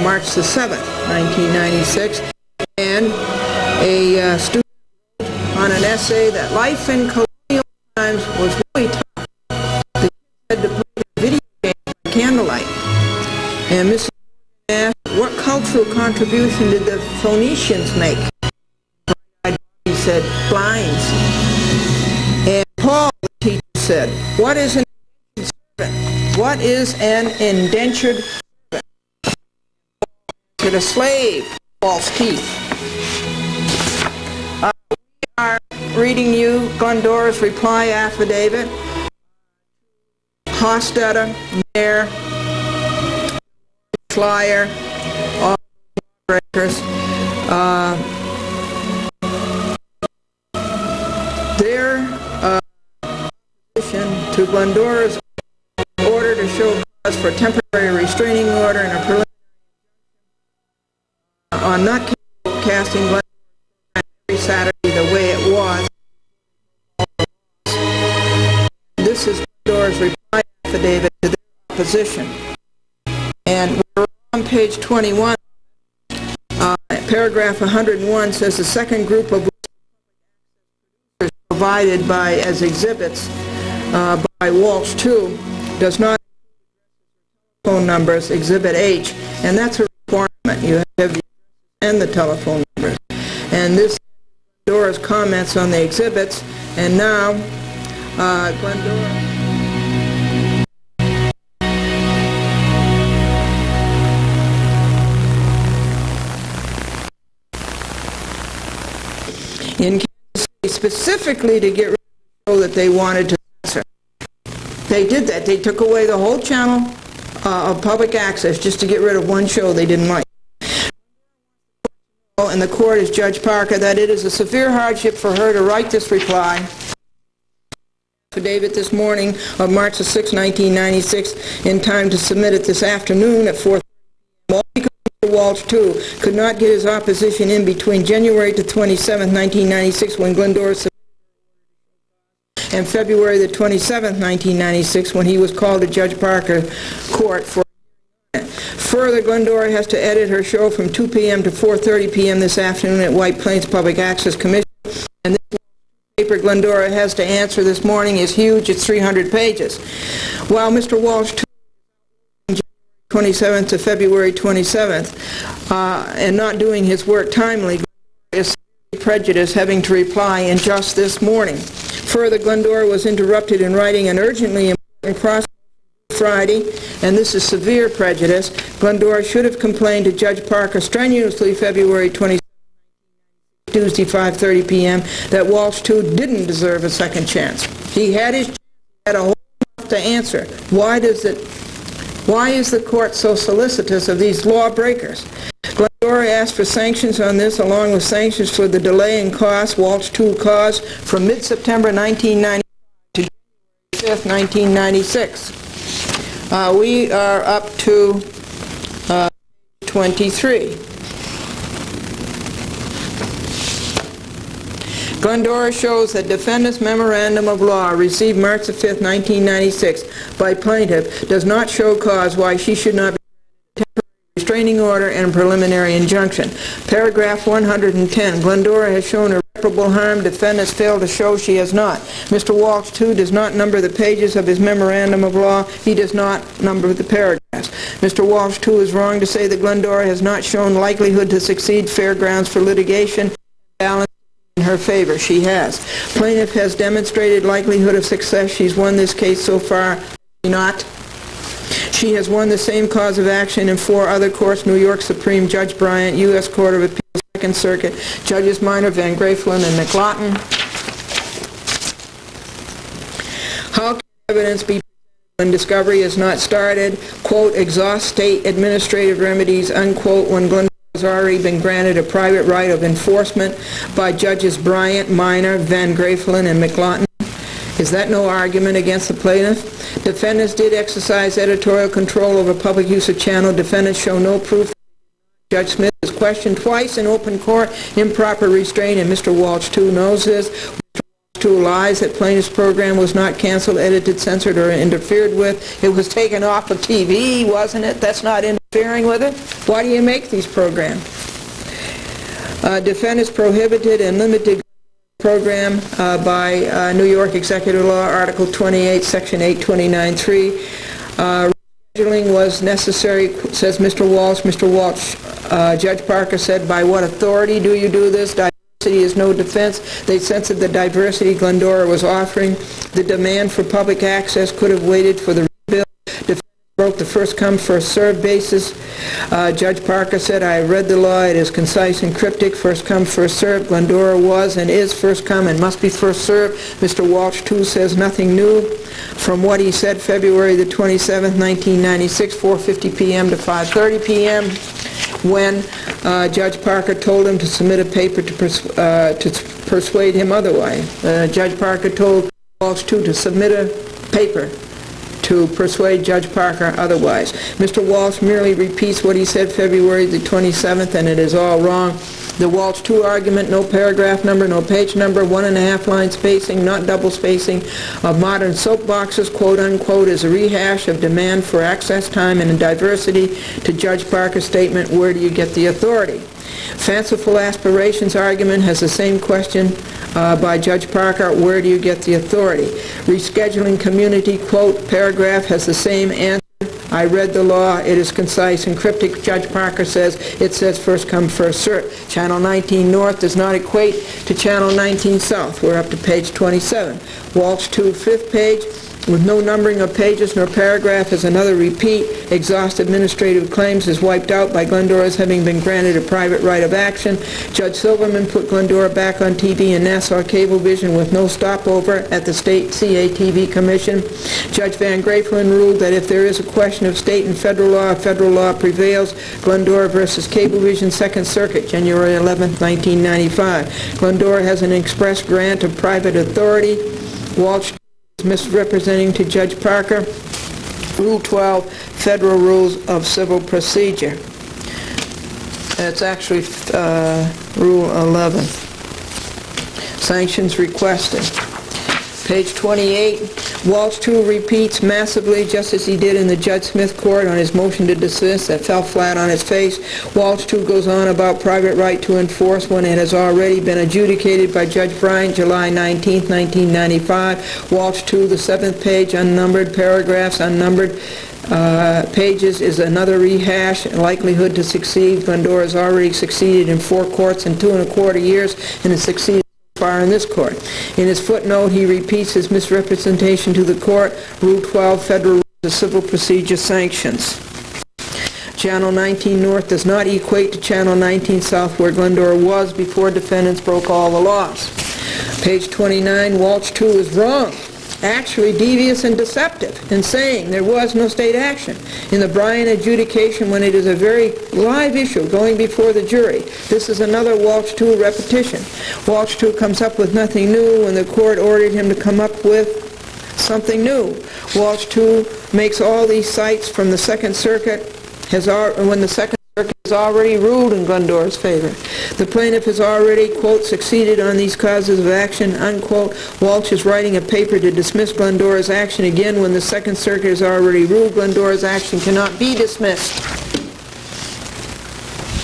March the 7th, 1996, and a student on an essay that life in colonial times was really tough. The kids had to play the video game by candlelight. And Mrs. asked, what cultural contribution did the Phoenicians make? He said, blinds. And Paul, the teacher, said, what is an indentured servant? What is an indentured servant? To the slave, false teeth. We are reading you Glendora's reply affidavit. Hofstadter, Mayor, Schleier, all breakers. Their opposition to Glendora's order to show cause for temporary restraining order and a preliminary on not casting Glendora every Saturday the way it was. This is Glendora's reply affidavit to their opposition. And we're on page 21. Paragraph 101 says the second group of provided by as exhibits by Walsh 2 does not include phone numbers, Exhibit H, and that's a requirement. You have the address and the telephone numbers. And this is Glendora's comments on the exhibits, and now Glendora. In Kansas City, specifically to get rid of the show that they wanted to censor. They did that. They took away the whole channel of public access just to get rid of one show they didn't like. And the court is Judge Parker that it is a severe hardship for her to write this reply affidavit this morning of March the 6th, 1996, in time to submit it this afternoon at 4:30 p.m. All because Mr. Walsh, too, could not get his opposition in between January the 27th, 1996, when Glendora submitted, and February the 27th, 1996, when he was called to Judge Parker Court for Further, Glendora has to edit her show from 2 p.m. to 4:30 p.m. this afternoon at White Plains Public Access Commission, and this paper Glendora has to answer this morning is huge. It's 300 pages. While Mr. Walsh, January 27th to February 27th, and not doing his work timely, Glendora is prejudiced, having to reply in just this morning. Further, Glendora was interrupted in writing an urgently important cross Friday, and this is severe prejudice. Glendora should have complained to Judge Parker strenuously February 27th, Tuesday, 5:30 p.m., that Walsh, too, didn't deserve a second chance. He had his chance, had a whole lot to answer. Why is the court so solicitous of these lawbreakers? Glendora asked for sanctions on this, along with sanctions for the delay in costs Walsh, too, caused from mid-September 1995 to January 5th, 1996. We are up to 23. Glendora shows that defendant's memorandum of law received March the 5th, 1996 by plaintiff does not show cause why she should not be restraining order and preliminary injunction. Paragraph 110. Glendora has shown irreparable harm. Defendants fail to show she has not. Mr. Walsh, too, does not number the pages of his memorandum of law. He does not number the paragraphs. Mr. Walsh, too, is wrong to say that Glendora has not shown likelihood to succeed, fair grounds for litigation, balance in her favor. She has. Plaintiff has demonstrated likelihood of success. She's won this case so far. Not. She has won the same cause of action in 4 other courts: New York Supreme, Judge Bryant, U.S. Court of Appeals, Second Circuit, Judges Minor, Van Graefelen, and McLaughlin. How can evidence be presented when discovery is not started? Quote, exhaust state administrative remedies, unquote, when Glendora has already been granted a private right of enforcement by Judges Bryant, Minor, Van Graefelen, and McLaughlin. Is that no argument against the plaintiff? Defendants did exercise editorial control over public use of channel. Defendants show no proof. Judge Smith was questioned twice in open court, improper restraint, and Mr. Walsh, too, knows this. Mr. Walsh, too, lies that plaintiff's program was not canceled, edited, censored, or interfered with. It was taken off of TV, wasn't it? That's not interfering with it. Why do you make these programs? Defendants prohibited and limited program by New York Executive Law, Article 28, Section 829.3. Rescheduling was necessary, says Mr. Walsh. Mr. Walsh, Judge Parker said, by what authority do you do this? Diversity is no defense. They censored the diversity Glendora was offering. The demand for public access could have waited for the bill. Broke the first come, first served basis. Judge Parker said, I read the law. It is concise and cryptic. First come, first served. Glendora was and is first come and must be first served. Mr. Walsh, too, says nothing new from what he said February the 27th, 1996, 4:50 p.m. to 5:30 p.m. when Judge Parker told him to submit a paper to persuade him otherwise. Judge Parker told Walsh, too, to submit a paper to persuade Judge Parker otherwise. Mr. Walsh merely repeats what he said February the 27th, and it is all wrong. The Walsh 2 argument, no paragraph number, no page number, 1.5 line spacing, not double spacing, of modern soapboxes, quote unquote, is a rehash of demand for access time and diversity to Judge Parker's statement, where do you get the authority? Fanciful aspirations argument has the same question by Judge Parker, where do you get the authority? Rescheduling community, quote, paragraph has the same answer. I read the law. It is concise and cryptic. Judge Parker says it says first come, first served. Channel 19 North does not equate to Channel 19 South. We're up to page 27. Walsh 2, 5th page. With no numbering of pages nor paragraph is another repeat. Exhaust administrative claims is wiped out by Glendora's having been granted a private right of action. Judge Silverman put Glendora back on TV and Nassau Cablevision with no stopover at the State CATV Commission. Judge Van Graefelen ruled that if there is a question of state and federal law prevails. Glendora versus Cablevision, Second Circuit, January 11, 1995. Glendora has an express grant of private authority. Walsh misrepresenting to Judge Parker Rule 12, Federal Rules of Civil Procedure. It's actually Rule 11. Sanctions requested. Page 28, Walsh 2 repeats massively, just as he did in the Judge Smith court on his motion to dismiss that fell flat on its face. Walsh 2 goes on about private right to enforce when it has already been adjudicated by Judge Bryant July 19, 1995. Walsh 2, the 7th page, unnumbered paragraphs, unnumbered pages, is another rehash. Likelihood to succeed. Glendora has already succeeded in 4 courts in 2 1/4 years and has succeeded far in this court. In his footnote, he repeats his misrepresentation to the court, Rule 12, Federal Rules of Civil Procedure Sanctions. Channel 19 North does not equate to Channel 19 South, where Glendora was before defendants broke all the laws. Page 29, Walsh 2 is wrong, actually devious and deceptive, in saying there was no state action in the Bryant adjudication when it is a very live issue going before the jury. This is another Walsh 2 repetition. Walsh 2 comes up with nothing new when the court ordered him to come up with something new. Walsh 2 makes all these cites from the Second Circuit when the Second Circuit has already ruled in Glendora's favor. The plaintiff has already, quote, succeeded on these causes of action, unquote. Walsh is writing a paper to dismiss Glendora's action again when the Second Circuit has already ruled Glendora's action cannot be dismissed.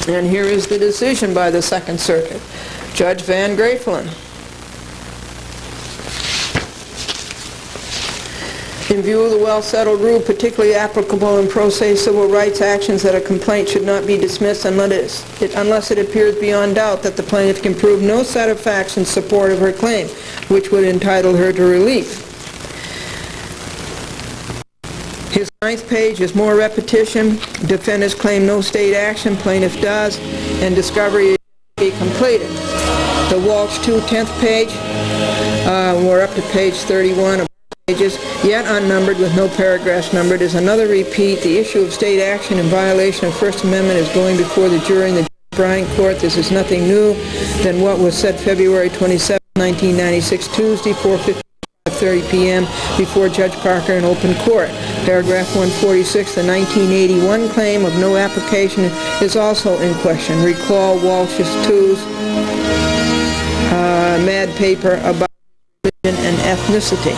And here is the decision by the Second Circuit. Judge Van Grafelen. In view of the well-settled rule, particularly applicable in pro se civil rights actions, that a complaint should not be dismissed unless it appears beyond doubt that the plaintiff can prove no set of facts in support of her claim, which would entitle her to relief. His 9th page is more repetition. Defendants claim no state action, plaintiff does, and discovery is to be completed. The Walsh 2 10th page, we're up to page 31. Pages, yet unnumbered with no paragraphs numbered, is another repeat. The issue of state action in violation of First Amendment is going before the jury in the Bryant court. This is nothing new than what was said February 27, 1996, Tuesday, 4:30 p.m. before Judge Parker in open court. Paragraph 146, the 1981 claim of no application is also in question. Recall Walsh 2's mad paper about religion and ethnicity.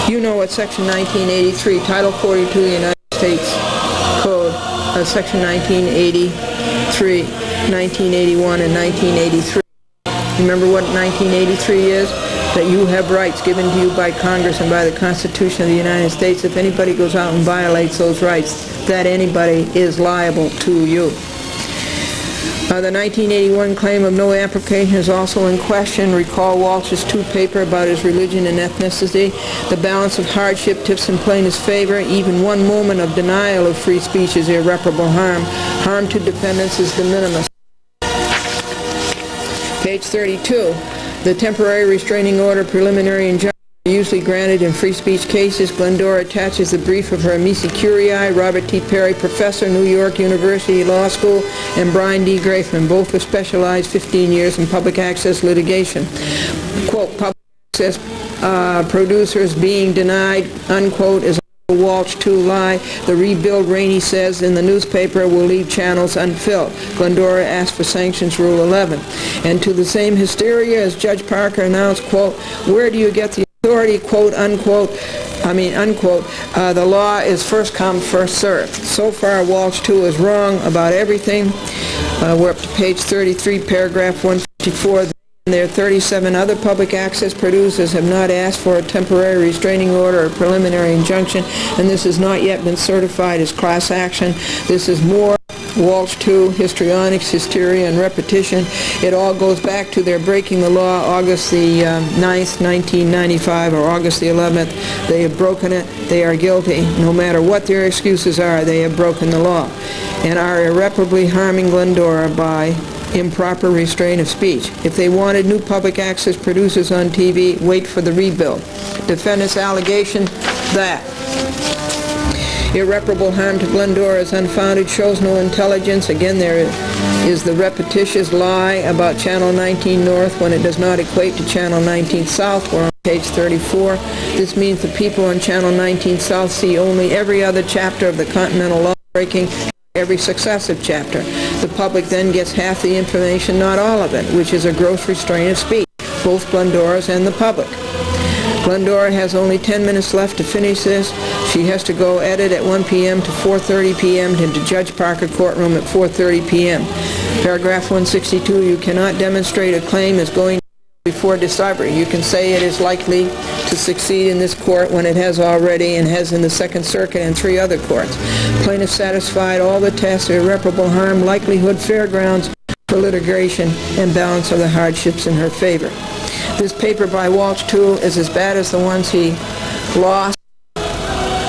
You know what Section 1983, Title 42 of the United States Code, Section 1983, 1981, and 1983. Remember what 1983 is? That you have rights given to you by Congress and by the Constitution of the United States. If anybody goes out and violates those rights, that anybody is liable to you. The 1981 claim of no application is also in question. Recall Walsh's 2 paper about his religion and ethnicity. The balance of hardship tips in plaintiff's favor. Even one moment of denial of free speech is irreparable harm. Harm to defendants is de minimis. Page 32. The temporary restraining order preliminary injunction usually granted in free speech cases. Glendora attaches the brief of her amici curiae, Robert T. Perry, professor, New York University Law School, and Brian D. Grafman, both with specialized 15 years in public access litigation. Quote, public access producers being denied, unquote, is a Walsh 2 lie. The rebuild, Rainey says in the newspaper, will leave channels unfilled. Glendora asked for sanctions, Rule 11. And to the same hysteria as Judge Parker announced, quote, where do you get the authority, quote, unquote, unquote, the law is first come, first served. So far, Walsh 2 is wrong about everything. We're up to page 33, paragraph 154. There are 37 other public access producers have not asked for a temporary restraining order or preliminary injunction, and this has not yet been certified as class action. This is more Walsh 2, histrionics, hysteria, and repetition. It all goes back to their breaking the law August the 9th, 1995, or August the 11th. They have broken it. They are guilty. No matter what their excuses are, they have broken the law and are irreparably harming Glendora by improper restraint of speech. If they wanted new public access producers on TV, wait for the rebuild. Defendant's allegation that irreparable harm to Glendora is unfounded, shows no intelligence. Again, there is the repetitious lie about Channel 19 North when it does not equate to Channel 19 South, where on page 34. This means the people on Channel 19 South see only every other chapter of the Continental Law breaking, every successive chapter. The public then gets half the information, not all of it, which is a gross restraint of speech, both Glendora's and the public. Glendora has only 10 minutes left to finish this. She has to go edit at 1 p.m. to 4:30 p.m. into Judge Parker courtroom at 4:30 p.m. Paragraph 162, you cannot demonstrate a claim is going before discovery. You can say it is likely to succeed in this court when it has already and has in the Second Circuit and 3 other courts. Plaintiff satisfied all the tests, irreparable harm, likelihood, fair grounds for litigation, and balance of the hardships in her favor. This paper by Walsh, too, is as bad as the ones he lost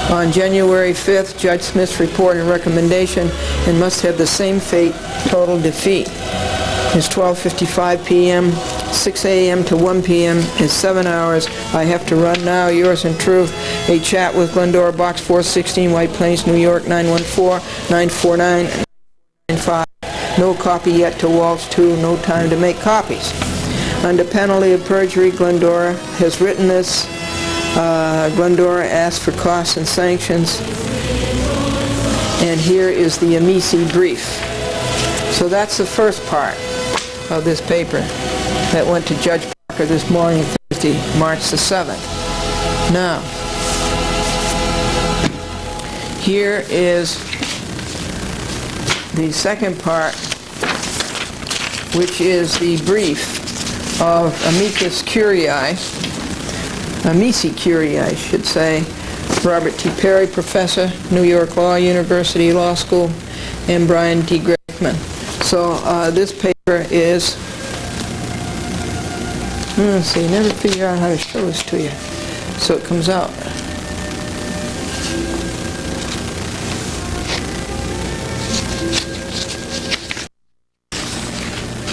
on January 5th, Judge Smith's report and recommendation, and must have the same fate, total defeat. It's 12:55 p.m., 6 a.m. to 1 p.m. is 7 hours. I have to run now. Yours in truth, a chat with Glendora, Box 416, White Plains, New York, 914-949-95. No copy yet to Walsh, too. No time to make copies. Under penalty of perjury, Glendora has written this. Glendora asked for costs and sanctions. And here is the amici brief. So that's the first part of this paper that went to Judge Parker this morning, Thursday, March the 7th. Now, here is the second part, which is the brief of amici curiae, I should say, Robert T. Perry, professor, New York Law University Law School, and Brian D. Greckman. So this paper is, let's see, never figure out how to show this to you. So it comes out.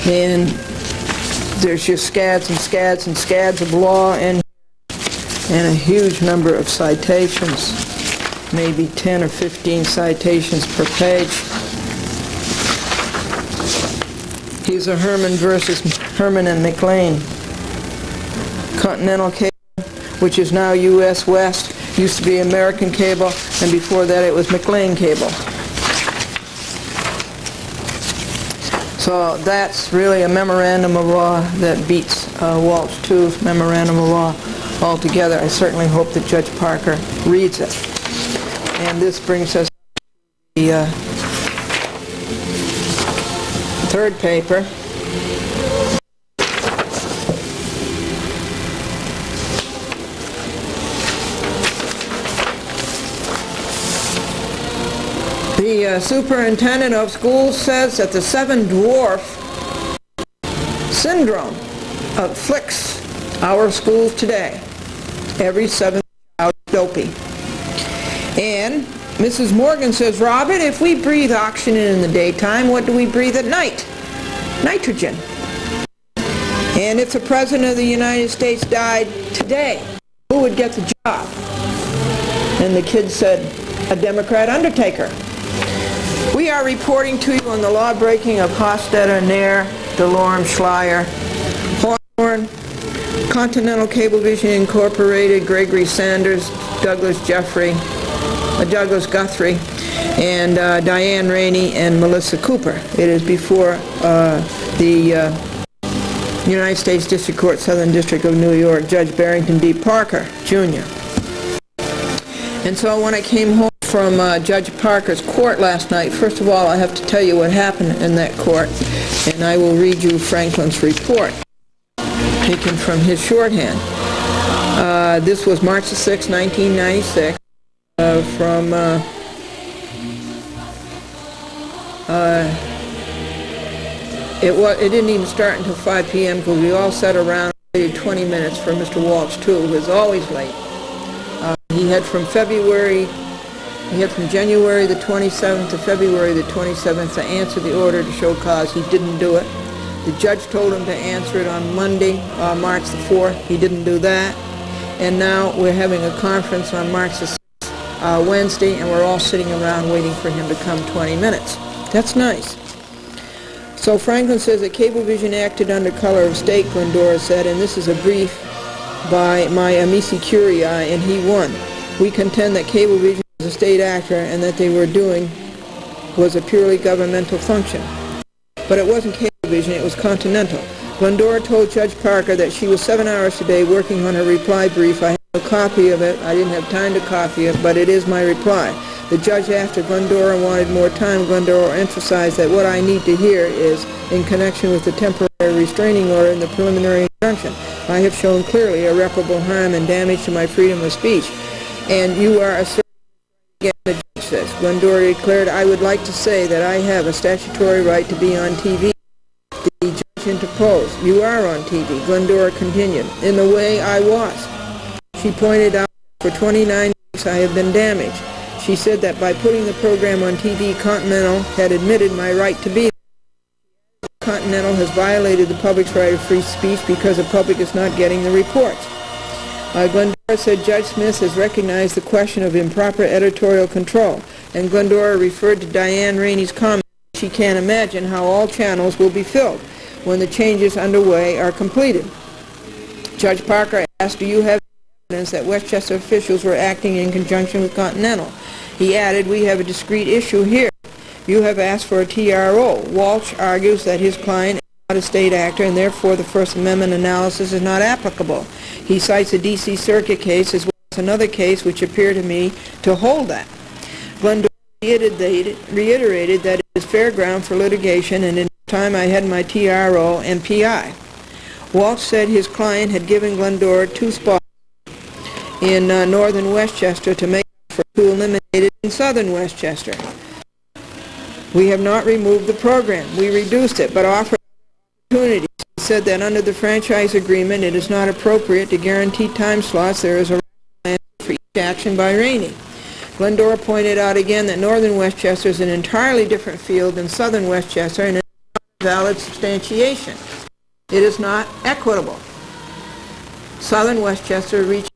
And there's just scads and scads and scads of law and a huge number of citations, maybe 10 or 15 citations per page. Here's a Herman versus Herman and McLean. Continental Cable, which is now U.S. West, used to be American Cable, and before that it was McLean Cable. So that's really a memorandum of law that beats Walsh 2's memorandum of law altogether. I certainly hope that Judge Parker reads it. And this brings us to the third paper. The superintendent of schools says that the 7 dwarf syndrome afflicts our schools today. Every 7th child is dopey. And Mrs. Morgan says, Robert, if we breathe oxygen in the daytime, what do we breathe at night? Nitrogen. And if the President of the United States died today, who would get the job? And the kid said, a Democrat undertaker. We are reporting to you on the law breaking of Hofstadter, Nair, DeLorme, Schleier, Hawthorne, Continental Cablevision Incorporated, Gregory Sanders, Douglas Guthrie, and Diane Rainey and Melissa Cooper. It is before the United States District Court, Southern District of New York, Judge Barrington D. Parker, Jr. And so when I came home from Judge Parker's court last night, first of all, I have to tell you what happened in that court, and I will read you Franklyn's report, taken from his shorthand. This was March the 6th, 1996, it didn't even start until 5 p.m. because we all sat around and waited 20 minutes for Mr. Walsh, too, who was always late. He had from January the 27th to February the 27th to answer the order to show cause. He didn't do it. The judge told him to answer it on Monday, March the 4th. He didn't do that. And now we're having a conference on March the 6th, Wednesday, and we're all sitting around waiting for him to come 20 minutes. That's nice. So Franklyn says that Cablevision acted under color of state, Glendora said, and this is a brief by my amici curiae, and he won. We contend that Cablevision was a state actor and that they were doing was a purely governmental function. But it wasn't Cablevision, it was Continental. Glendora told Judge Parker that she was 7 hours a day working on her reply brief. I have a copy of it. I didn't have time to copy it, but it is my reply. The judge, after Glendora wanted more time, Glendora emphasized that what I need to hear is in connection with the temporary restraining order and the preliminary injunction. I have shown clearly irreparable harm and damage to my freedom of speech. And you are asserting again, the judge says. Glendora declared, I would like to say that I have a statutory right to be on TV. The judge interposed. You are on TV. Glendora continued. In the way I was. She pointed out for 29 weeks I have been damaged. She said that by putting the program on TV, Continental had admitted my right to be there. Continental has violated the public's right of free speech because the public is not getting the reports. Glendora said Judge Smith has recognized the question of improper editorial control, and Glendora referred to Diane Rainey's comment that she can't imagine how all channels will be filled when the changes underway are completed. Judge Parker asked, do you have evidence that Westchester officials were acting in conjunction with Continental? He added, we have a discrete issue here. You have asked for a TRO. Walsh argues that his client is not a state actor and therefore the First Amendment analysis is not applicable. He cites a D.C. Circuit case as well as another case which appear to me to hold that. Glendora reiterated that it is fair ground for litigation, and in the time I had my TRO and PI. Walsh said his client had given Glendora 2 spots in northern Westchester to make up for 2 eliminated in southern Westchester. We have not removed the program. We reduced it, but offered opportunities. He said that under the franchise agreement it is not appropriate to guarantee time slots. There is a rational answer for each action by Rainey. Glendora pointed out again that northern Westchester is an entirely different field than southern Westchester, and it is not a valid substantiation. It is not equitable. Southern Westchester reaches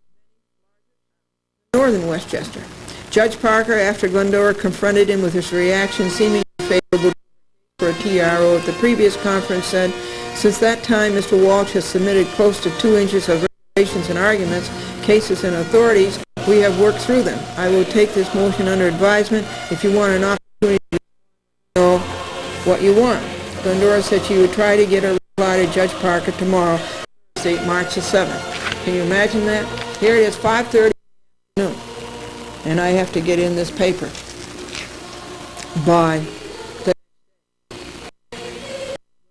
northern Westchester. Judge Parker, after Glendora confronted him with his reaction seemingly favorable for a TRO at the previous conference, said, since that time Mr. Walsh has submitted close to 2 inches of regulations and arguments, cases and authorities. We have worked through them. I will take this motion under advisement. If you want an opportunity to know what you want. Glendora said she would try to get a reply to Judge Parker tomorrow, Thursday, March the 7th. Can you imagine that? Here it is, 5:30 noon, and I have to get in this paper by the...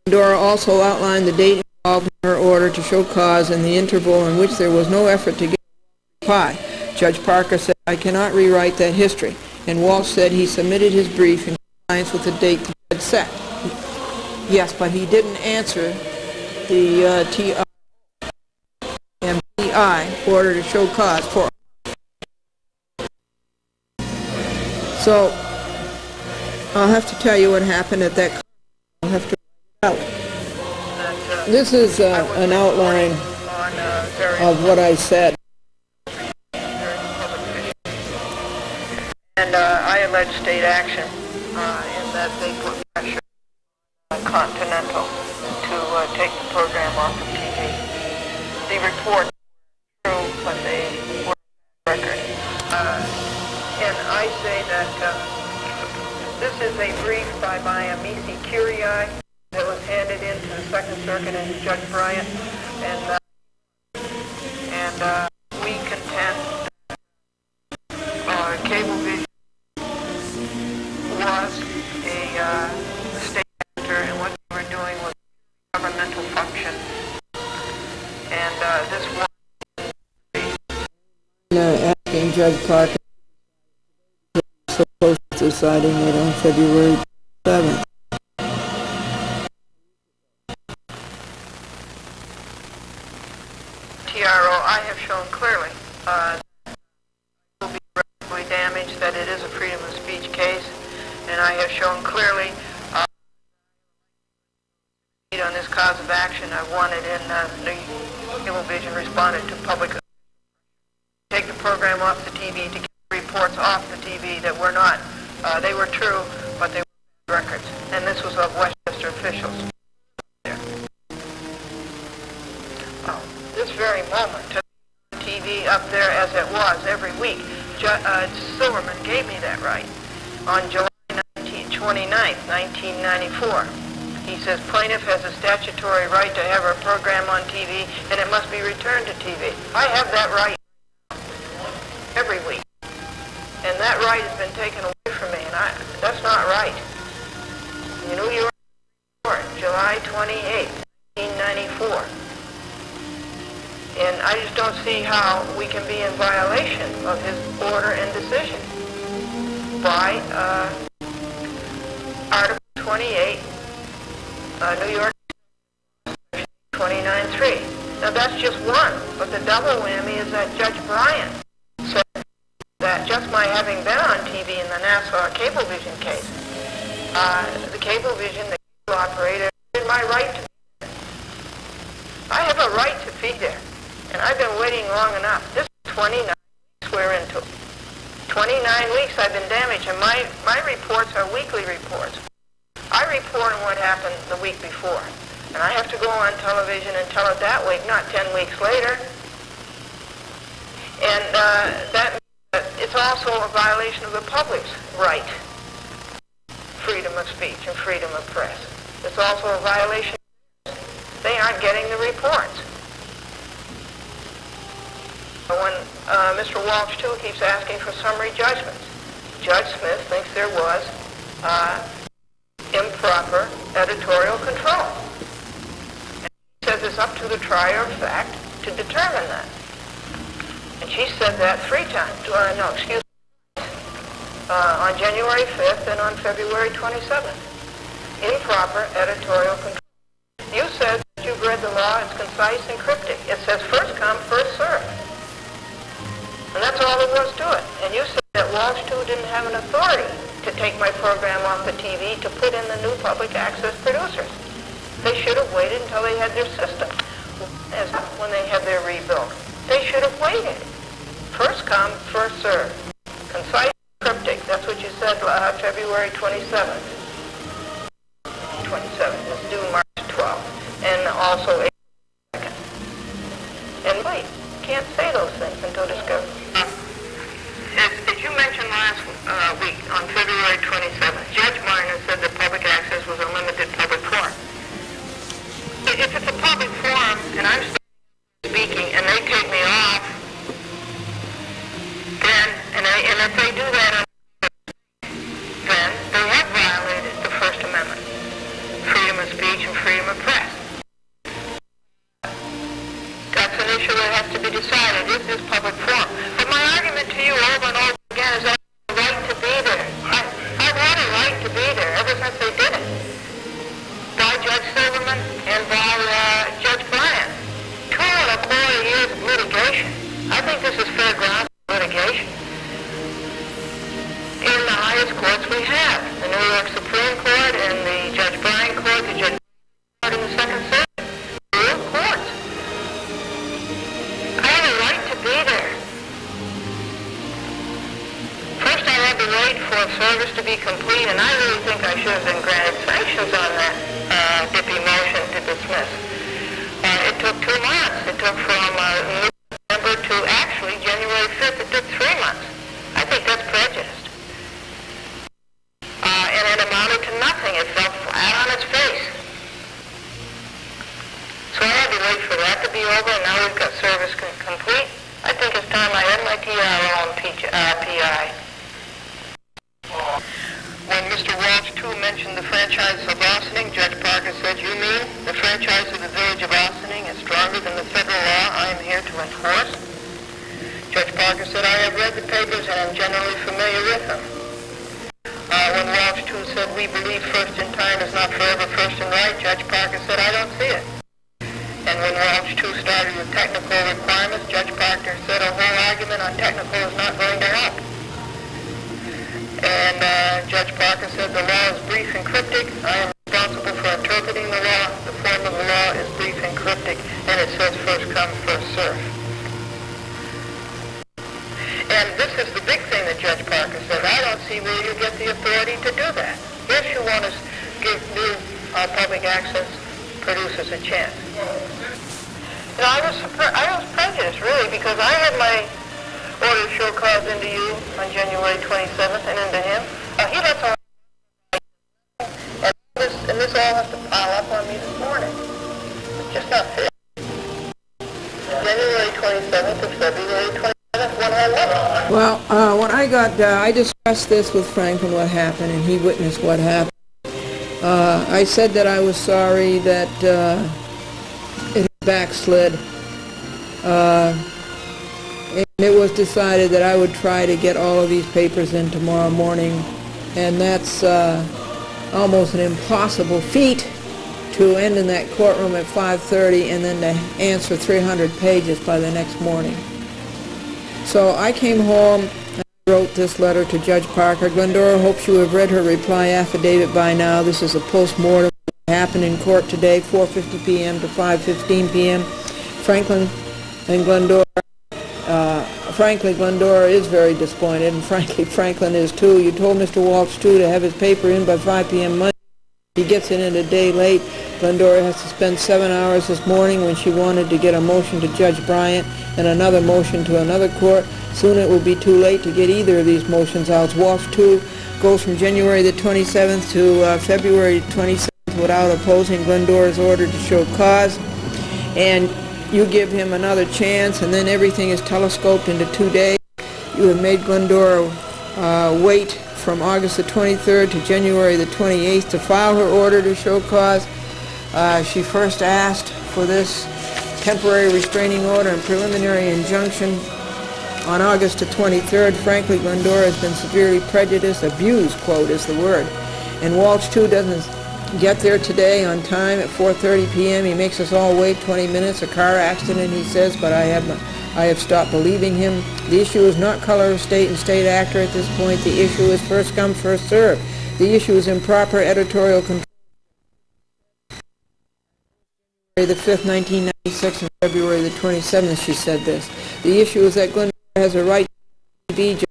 Glendora also outlined the date involved in her order to show cause and the interval in which there was no effort to get a reply. Judge Parker said, I cannot rewrite that history, and Walsh said he submitted his brief in compliance with the date the judge set. Yes, but he didn't answer the TRMPI order to show cause for. So I'll have to tell you what happened at that. I'll have to write it out. This is an outline of what I said. And I allege state action in that they put pressure on Continental to take the program off of TV. The reports were true, but they were record. And I say that this is a brief by my amici curiae that was handed in to the Second Circuit and to Judge Bryant, and we contend that Cablevision was a state actor, and what they were doing was a governmental function. And this was asking Judge Parker so close to deciding it on February 7th. TRO, I have shown clearly will be irreparably damaged, that it is a freedom of speech case, and I have shown clearly on this cause of action. I wanted in the Cablevision responded to public take the program off the TV, to get the reports off the TV that were not, they were true, but they were records, and this was of Westchester officials. There. This very moment, was every week. Silverman gave me that right on July 29th, 1994. He says plaintiff has a statutory right to have her program on TV and it must be returned to TV. I have that right every week. And that right has been taken away from me, and that's not right. The New York Court, July 28th, 1994. And I just don't see how we can be in violation of his order and decision by Article 28, New York 29.3. Now that's just one, but the double whammy is that Judge Bryan said that just my having been on TV in the Nassau Cablevision case, the Cablevision, the cable operator, did my right to be there. I have a right to be there, and I've been waiting long enough. This is 29 weeks we're into. 29 weeks I've been damaged, and my reports are weekly reports. I report on what happened the week before, and I have to go on television and tell it that week, not 10 weeks later. And that means it's also a violation of the public's right, freedom of speech and freedom of press. It's also a violation. They aren't getting the reports. When Mr. Walsh, too, keeps asking for summary judgments, Judge Smith thinks there was improper editorial control. And she says it's up to the trier of fact to determine that. And she said that 3 times. On January 5th and on February 27th. Improper editorial control. You said that you've read the law, it's concise and cryptic. It says first come, first served. And that's all there was to it. And you said that Walsh, too, didn't have an authority to take my program off the TV to put in the new public access producers. They should have waited until they had their system, as when they had their rebuild. They should have waited. First come, first served. Concise, cryptic. That's what you said February 27th. 27th. It's due March 12th. And also April 2nd. And wait, can't say those things until discovered. As you mentioned last week, on February 27th, Judge Minor said that public access was a limited public forum. If it's a public forum and I'm speaking and they take me off, then, and if they do that, then they have violated the First Amendment, freedom of speech and freedom of press. That's an issue that has to be decided. Is this public forum? But my argument to you over and over again is that I have a right to be there. I've had a right to be there ever since they did it. By Judge Silverman and by Judge Bryan. 2.25 years of litigation. I think this is fair ground for litigation. In the highest courts we have, the New York Supreme Court and the Judge Bryan Court, the Judge Court in the Second Circuit. Real courts. I have a right to be there. First I had to wait for service to be complete, and I really think I should have been granted sanctions on that Dippy motion to dismiss. It took 2 months. It took from November to actually January 5th. It took 3 months. I think that's prejudiced. And it amounted to nothing. It fell flat on its face. So I had to wait for that to be over, and now we've got service complete. I think it's time I end my TRO on PI. When Mr. Walsh, too, mentioned the franchise of Ossining, Judge Parker said, "You mean the franchise of the village of Ossining is stronger than the federal law I am here to enforce?" Judge Parker said, "I have read the papers and am generally familiar with them." When Walsh, too, said, "We believe first in time is not forever first in right," Judge Parker said, "I don't see it." And when Walsh, too, started with technical requirements, Judge Parker said, "A whole argument on technical is not going to help." And Judge Parker said, "The law is brief and cryptic. I am responsible for interpreting the law. The form of the law is brief and cryptic, and it says first come, first serve." And this is the big thing that Judge Parker said. I don't see where you get the authority to do that. Yes, you want to give new public access producers a chance. You know, I was prejudiced, really, because I had my order to show cause into you on January 27th and into him. He lets all and this all has to pile up on me this morning. It's just not fair. January 27th to February 27th, one whole month. Well, when I got, I discussed this with Franklyn, what happened, and he witnessed what happened. I said that I was sorry that it backslid. And it was decided that I would try to get all of these papers in tomorrow morning, and that's almost an impossible feat to end in that courtroom at 5:30 and then to answer 300 pages by the next morning. So I came home and wrote this letter to Judge Parker. Glendora hopes you have read her reply affidavit by now. This is a post-mortem that happened in court today, 4:50 p.m. to 5:15 p.m. Franklyn and Glendora. Frankly, Glendora is very disappointed, and frankly, Franklyn is too. You told Mr. Walsh, too, to have his paper in by 5 p.m. Monday. He gets it in a day late. Glendora has to spend 7 hours this morning when she wanted to get a motion to Judge Bryant and another motion to another court. Soon it will be too late to get either of these motions out. Walsh, too, goes from January the 27th to February 27th without opposing Glendora's order to show cause. And you give him another chance, and then everything is telescoped into 2 days. You have made Glendora wait from August the 23rd to January the 28th to file her order to show cause. She first asked for this temporary restraining order and preliminary injunction on August the 23rd. Frankly, Glendora has been severely prejudiced, abused, quote, is the word. And Walsh, too, doesn't get there today on time at 4:30 p.m. He makes us all wait 20 minutes, a car accident, he says, but I have stopped believing him. The issue is not color of state and state actor at this point. The issue is first come, first served. The issue is improper editorial control. February the 5th, 1996 and February the 27th, she said this. The issue is that Glendora has a right to TV.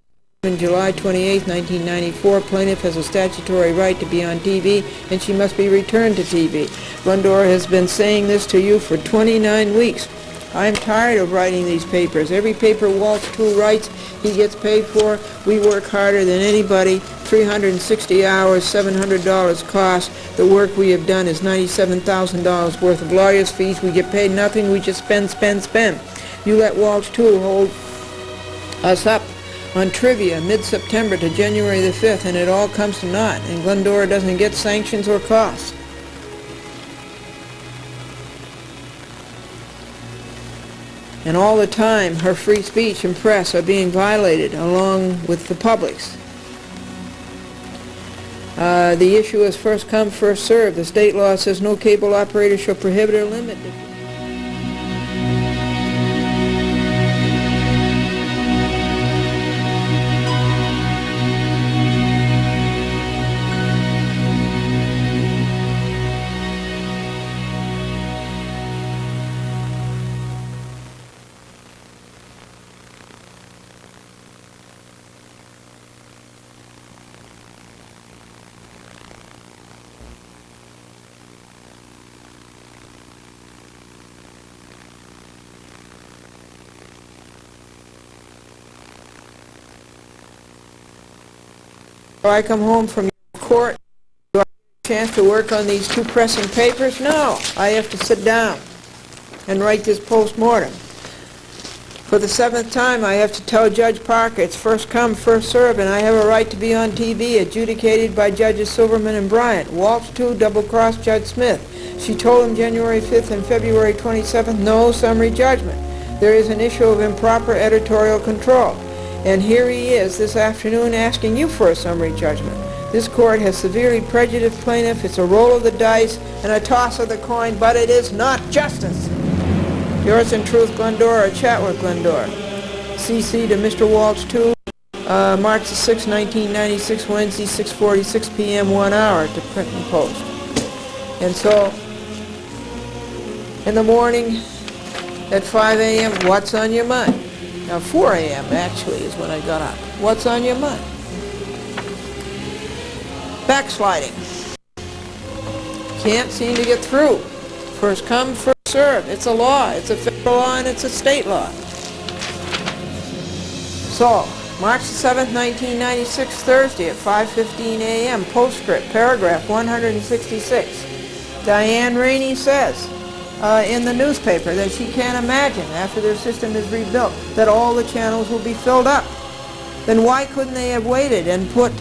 On July 28, 1994, plaintiff has a statutory right to be on TV, and she must be returned to TV. Glendora has been saying this to you for 29 weeks. I'm tired of writing these papers. Every paper Walsh, too, writes, he gets paid for. We work harder than anybody. 360 hours, $700 cost. The work we have done is $97,000 worth of lawyers' fees. We get paid nothing. We just spend, spend, spend. You let Walsh, too, hold us up on trivia mid-September to January the 5th, and it all comes to naught, and Glendora doesn't get sanctions or costs. And all the time, her free speech and press are being violated, along with the public's. The issue is first come, first served. The state law says no cable operator shall prohibit or limit the I come home from court, do I get a chance to work on these two pressing papers? No, I have to sit down and write this post-mortem. For the 7th time, I have to tell Judge Parker it's first come, first served, and I have a right to be on TV, adjudicated by Judges Silverman and Bryant. Walsh, too, double-crossed Judge Smith. She told him January 5th and February 27th, no summary judgment. There is an issue of improper editorial control. And here he is this afternoon asking you for a summary judgment. This court has severely prejudiced plaintiff. It's a roll of the dice and a toss of the coin, but it is not justice. Yours in truth, Glendora, Chatworth, Glendora. CC to Mr. Walsh, too. March the 6th, 1996, Wednesday, 6:46 p.m., 1 hour to print and post. And so, in the morning at 5 a.m., what's on your mind? Now, 4 a.m. actually is when I got up. What's on your mind? Backsliding. Can't seem to get through. First come, first served. It's a law. It's a federal law and it's a state law. So, March 7th, 1996, Thursday at 5:15 a.m., postscript, paragraph 166. Diane Rainey says in the newspaper that she can't imagine, after their system is rebuilt, that all the channels will be filled up. Then why couldn't they have waited and put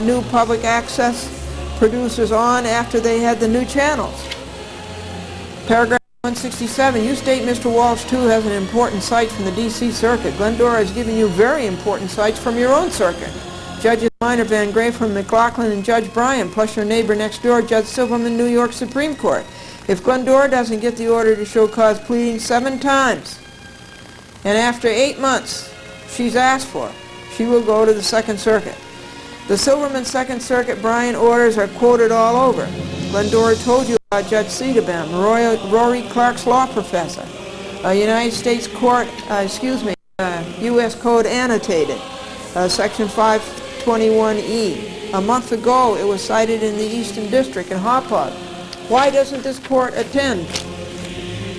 new public access producers on after they had the new channels? Paragraph 167, you state Mr. Walsh too has an important site from the D.C. Circuit. Glendora is giving you very important sites from your own circuit. Judges Minor, Van Graef from McLaughlin, and Judge Bryan, plus your neighbor next door, Judge Silverman, New York Supreme Court. If Glendora doesn't get the order to show cause pleading 7 times, and after 8 months she's asked for, she will go to the Second Circuit. The Silverman Second Circuit Bryan orders are quoted all over. Glendora told you about Judge Cedarbaum, Rory Clark's law professor, United States Court, U.S. Code annotated, Section 521E. A month ago, it was cited in the Eastern District in Hauppauge. Why doesn't this court attend?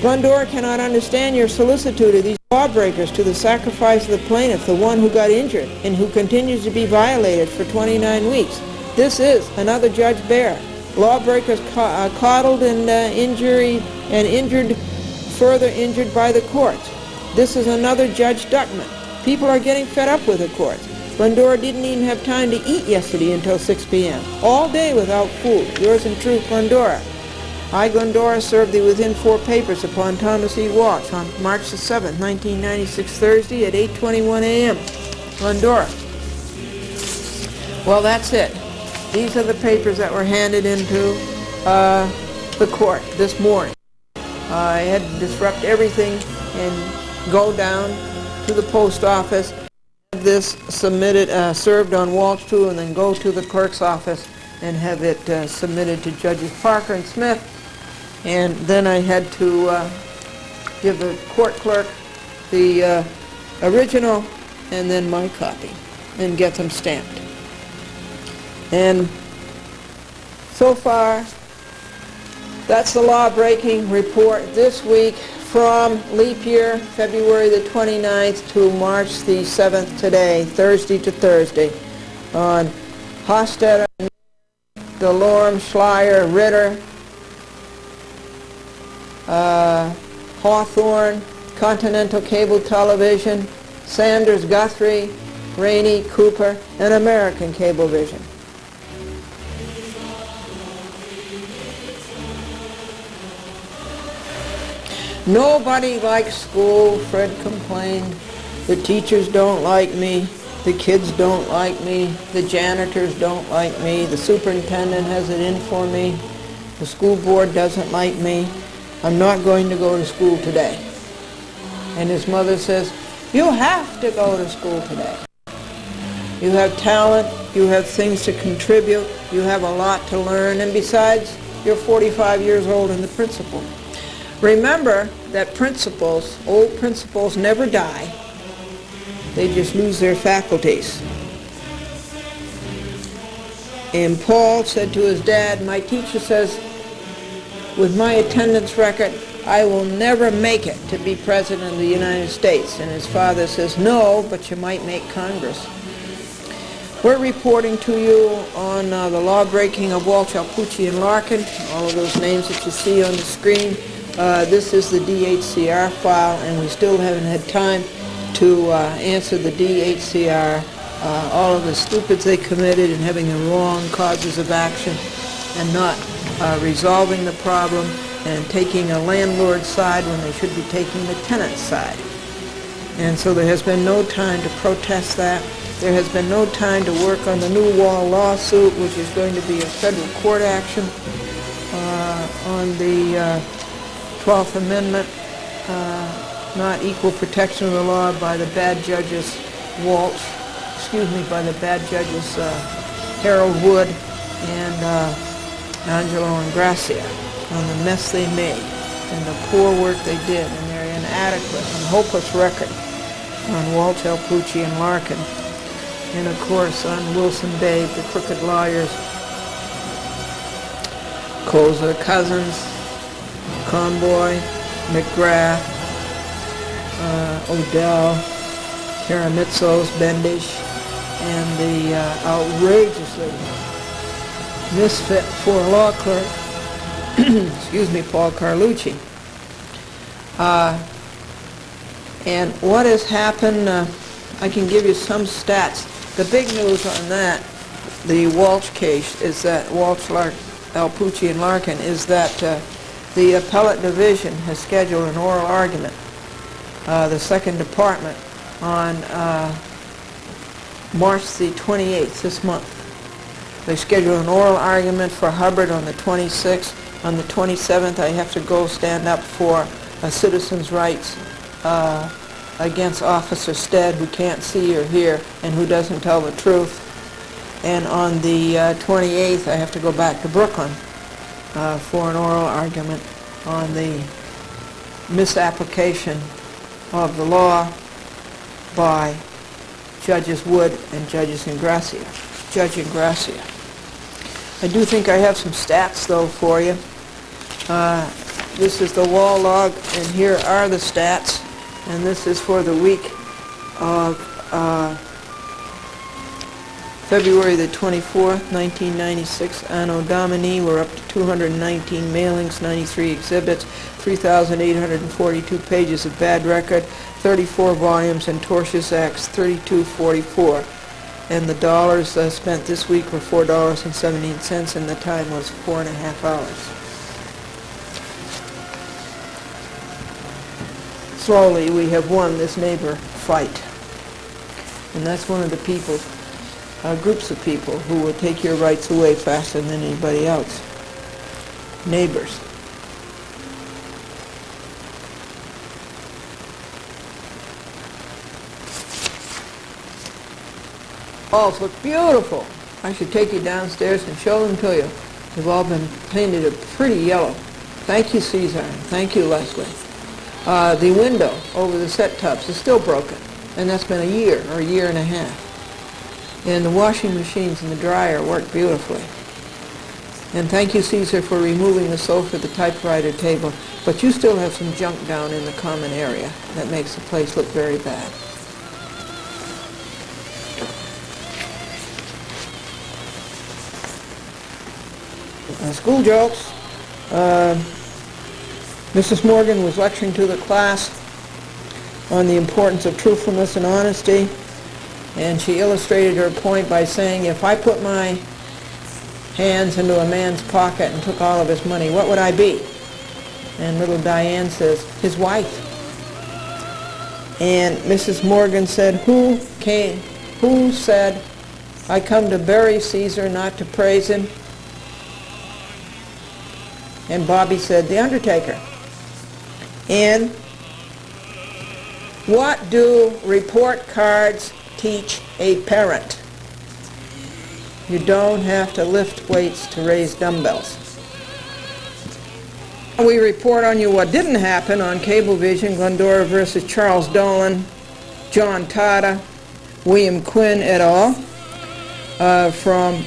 Glendora cannot understand your solicitude of these lawbreakers to the sacrifice of the plaintiff, the one who got injured and who continues to be violated for 29 weeks. This is another Judge Bear. Lawbreakers coddled and further injured by the courts. This is another Judge Duckman. People are getting fed up with the courts. Glendora didn't even have time to eat yesterday until 6 p.m. All day without food. Yours in truth, Glendora. I, Glendora, served the within 4 papers upon Thomas E. Walsh on March the 7th, 1996, Thursday at 8:21 a.m. Glendora. Well, that's it. These are the papers that were handed into the court this morning. I had to disrupt everything and go down to the post office, have this submitted, served on Walsh 2, and then go to the clerk's office and have it submitted to Judges Parker and Smith. And then I had to give the court clerk the original and then my copy and get them stamped. And so far, that's the law-breaking report this week from leap year, February the 29th to March the 7th today, Thursday to Thursday, on Hofstadter, DeLorme, Schleier, Ritter, Hawthorne, Continental Cable Television, Sanders, Guthrie, Rainey, Cooper, and American Cablevision. Nobody likes school, Fred complained. The teachers don't like me. The kids don't like me. The janitors don't like me. The superintendent has it in for me. The school board doesn't like me. I'm not going to go to school today. And his mother says, you have to go to school today. You have talent, you have things to contribute, you have a lot to learn, and besides, you're 45 years old and the principal. Remember that principals, old principals, never die. They just lose their faculties. And Paul said to his dad, my teacher says, with my attendance record, I will never make it to be President of the United States. And his father says, no, but you might make Congress. We're reporting to you on the law-breaking of Walsh, Alpucci, and Larkin, all of those names that you see on the screen. This is the DHCR file, and we still haven't had time to answer the DHCR, all of the stupids they committed in having the wrong causes of action and not resolving the problem and taking a landlord's side when they should be taking the tenant's side. And so there has been no time to protest that. There has been no time to work on the New Wall lawsuit, which is going to be a federal court action on the 12th Amendment, not equal protection of the law by the bad judges by the bad judges Harold Wood and Angelo and Gracia on the mess they made and the poor work they did and their inadequate and hopeless record on Walsh, Alpucci, and Larkin. And of course on Wilson Dave, the crooked lawyers, Colza, Cousins, Conboy, McGrath, Odell, Karamitsos, Bendish, and the outrageously misfit four-law clerk, excuse me, Paul Carlucci. And what has happened, I can give you some stats. The big news on that, the Walsh case, is that Walsh, Alpucci, and Larkin, is that the appellate division has scheduled an oral argument, the second department, on March the 28th, this month. They scheduled an oral argument for Hubbard on the 26th. On the 27th, I have to go stand up for citizens' rights against Officer Stead, who can't see or hear and who doesn't tell the truth. And on the 28th, I have to go back to Brooklyn for an oral argument on the misapplication of the law by Judges Wood and Judge Ingracia. I do think I have some stats, though, for you. This is the wall log, and here are the stats. And this is for the week of February the 24th, 1996, Anno Domini. We're up to 219 mailings, 93 exhibits, 3,842 pages of bad record, 34 volumes, and tortious acts, 3244. And the dollars spent this week were $4.17, and the time was 4.5 hours. Slowly, we have won this neighbor fight. And that's one of the people, groups of people who will take your rights away faster than anybody else. Neighbors. Walls look beautiful. I should take you downstairs and show them to you. They've all been painted a pretty yellow. Thank you, Caesar. Thank you, Leslie. The window over the set tops is still broken, and that's been a year or a year and a half. And the washing machines and the dryer work beautifully. And thank you, Caesar, for removing the sofa, the typewriter table, but you still have some junk down in the common area that makes the place look very bad. School jokes. Mrs. Morgan was lecturing to the class on the importance of truthfulness and honesty, and she illustrated her point by saying, if I put my hands into a man's pocket and took all of his money, what would I be? And little Diane says, his wife. And Mrs. Morgan said, who said, I come to bury Caesar, not to praise him? And Bobby said, the undertaker. And what do report cards teach a parent? You don't have to lift weights to raise dumbbells. We report on you what didn't happen on Cablevision, Glendora versus Charles Dolan, John Tata, William Quinn et al. From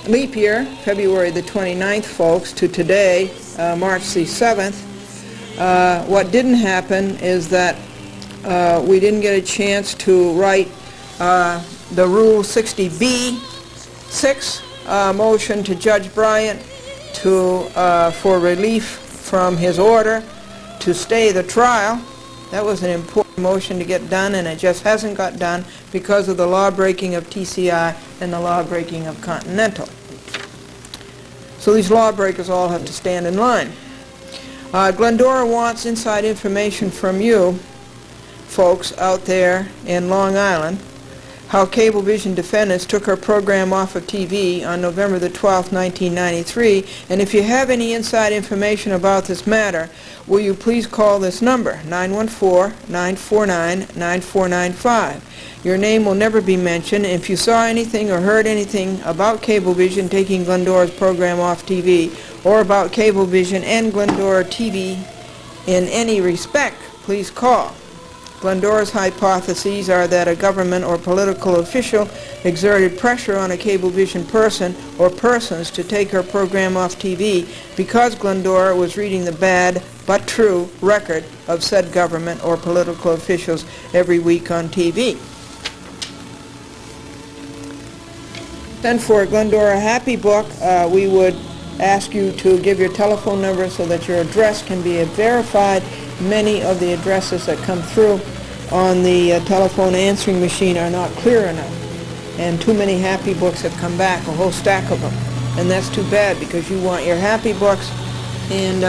leap year, February the 29th, folks, to today, March the 7th. What didn't happen is that we didn't get a chance to write the Rule 60B-6 motion to Judge Bryant for relief from his order to stay the trial. That was an important motion to get done, and it just hasn't got done because of the law-breaking of TCI and the law-breaking of Continental. So these lawbreakers all have to stand in line. Glendora wants inside information from you folks out there in Long Island, how Cablevision defendants took her program off of TV on November the 12th, 1993, and if you have any inside information about this matter, will you please call this number, 914-949-9495. Your name will never be mentioned. If you saw anything or heard anything about Cablevision taking Glendora's program off TV, or about Cablevision and Glendora TV in any respect, please call. Glendora's hypotheses are that a government or political official exerted pressure on a cablevision person or persons to take her program off TV because Glendora was reading the bad but true record of said government or political officials every week on TV. Then for a Glendora Happy Book, we would ask you to give your telephone number so that your address can be verified. Many of the addresses that come through on the telephone answering machine are not clear enough, and too many Happy Books have come back, a whole stack of them, and that's too bad because you want your Happy Books, and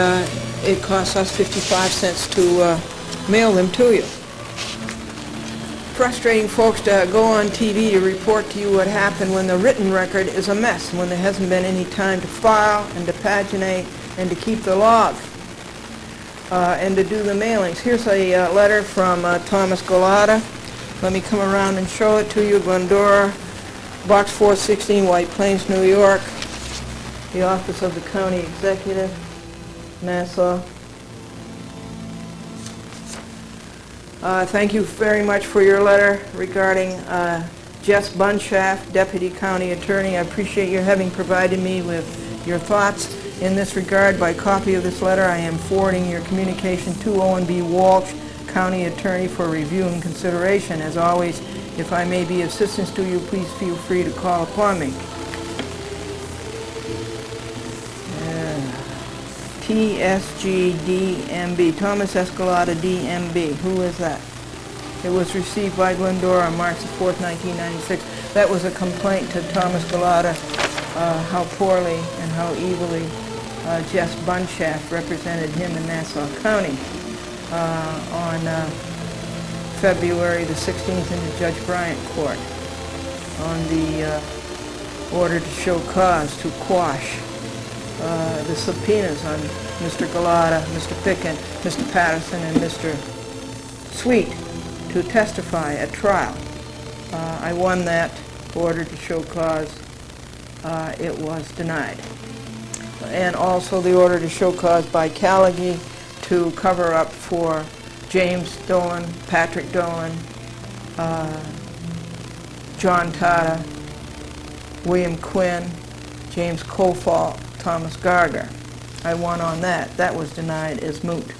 it costs us 55 cents to mail them to you. Frustrating folks to go on TV to report to you what happened when the written record is a mess, when there hasn't been any time to file and to paginate and to keep the log and to do the mailings. Here's a letter from Thomas Galata. Let me come around and show it to you. Glendora, Box 416, White Plains, New York. The Office of the County Executive, Nassau. Thank you very much for your letter regarding Jess Bunshaft, Deputy County Attorney. I appreciate your having provided me with your thoughts in this regard. By copy of this letter, I am forwarding your communication to Owen B. Walsh, County Attorney, for review and consideration. As always, if I may be of assistance to you, please feel free to call upon me. TSG-DMB, Thomas Escalada DMB. Who is that? It was received by Glendora on March the 4th, 1996. That was a complaint to Thomas Galata, how poorly and how evilly Jess Bunshaft represented him in Nassau County on February the 16th in the Judge Bryant Court on the order to show cause to quash the subpoenas on Mr. Galata, Mr. Picken, Mr. Patterson, and Mr. Sweet to testify at trial. I won that order to show cause. It was denied. And also the order to show cause by Callaghy to cover up for James Dolan, Patrick Dolan, John Tata, William Quinn, James Colfault, Thomas Gardner. I won on that. That was denied as moot.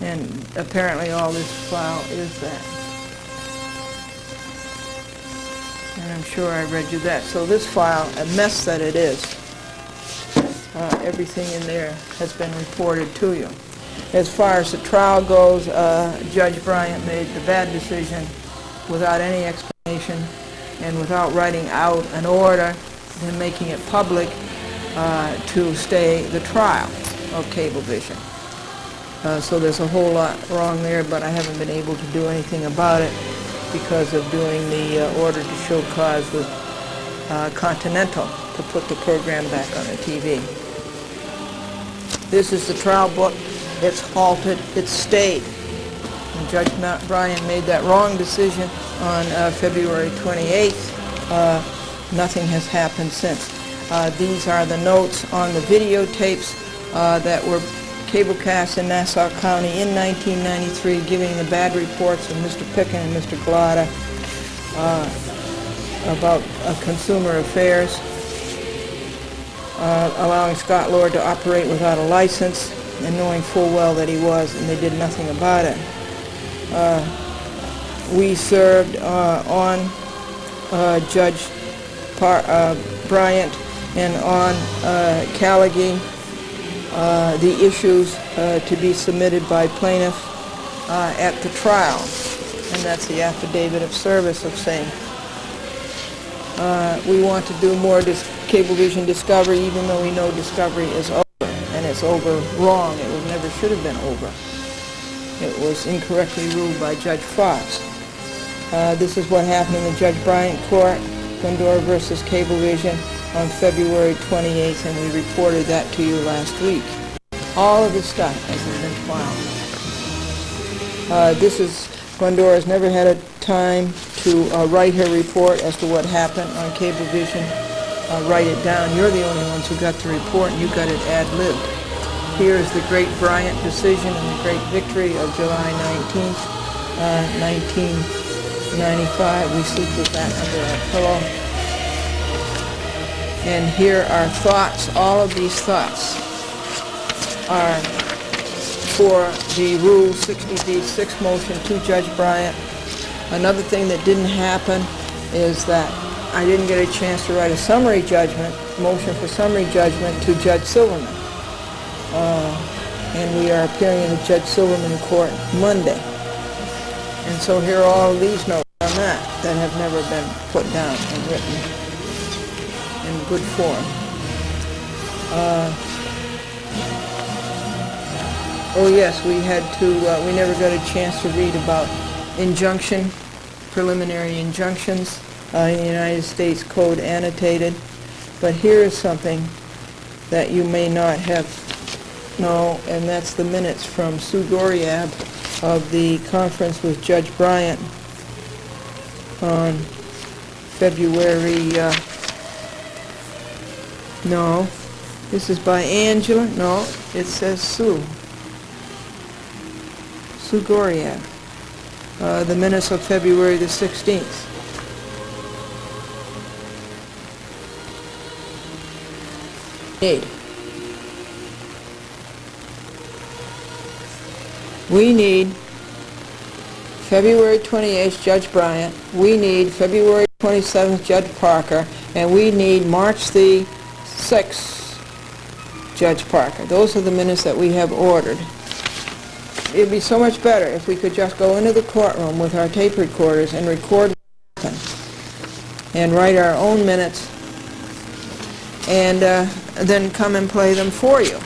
And apparently all this file is that. And I'm sure I read you that. So this file, a mess that it is, everything in there has been reported to you. As far as the trial goes, Judge Bryant made the bad decision without any explanation and without writing out an order and making it public to stay the trial of Cablevision. So there's a whole lot wrong there, but I haven't been able to do anything about it because of doing the order to show cause with Continental to put the program back on the TV. This is the trial book. It's halted. It's stayed. And Judge Bryant made that wrong decision on February 28th. Nothing has happened since. These are the notes on the videotapes that were cablecast in Nassau County in 1993, giving the bad reports of Mr. Picken and Mr. Galata about consumer affairs, allowing Scott Lord to operate without a license, and knowing full well that he was, and they did nothing about it. We served on Judge Bryant and on Callaghy the issues to be submitted by plaintiff at the trial, and that's the affidavit of service of same. We want to do more Cablevision discovery, even though we know discovery is over, and it's over wrong. It never should have been over. It was incorrectly ruled by Judge Fox. This is what happened in the Judge Bryant Court, Glendora versus Cablevision, on February 28th, and we reported that to you last week. All of the stuff hasn't been filed. Glendora's never had a time to write her report as to what happened on Cablevision. Write it down. You're the only ones who got the report, and you got it ad-libbed. here is the great Bryant decision and the great victory of July 19th, 1995. We sleep with that under our pillow. And here are thoughts. All of these thoughts are for the Rule 60B6 motion to Judge Bryant. Another thing that didn't happen is that I didn't get a chance to write a summary judgment, motion for summary judgment to Judge Silverman. And we are appearing in the Judge Silverman court Monday. And so here are all of these notes on that have never been put down and written in good form. Oh yes, we never got a chance to read about injunction, preliminary injunctions in the United States Code annotated. But here is something that you may not have known, and that's the minutes from Sue Goriab of the conference with Judge Bryant on February, no, this is by Angela, no, it says Sue Goriab, the minutes of February the 16th. We need February 28th, Judge Bryant. We need February 27th, Judge Parker. And we need March the 6th, Judge Parker. Those are the minutes that we have ordered. It would be so much better if we could just go into the courtroom with our tape recorders and record what happened and write our own minutes and then come and play them for you.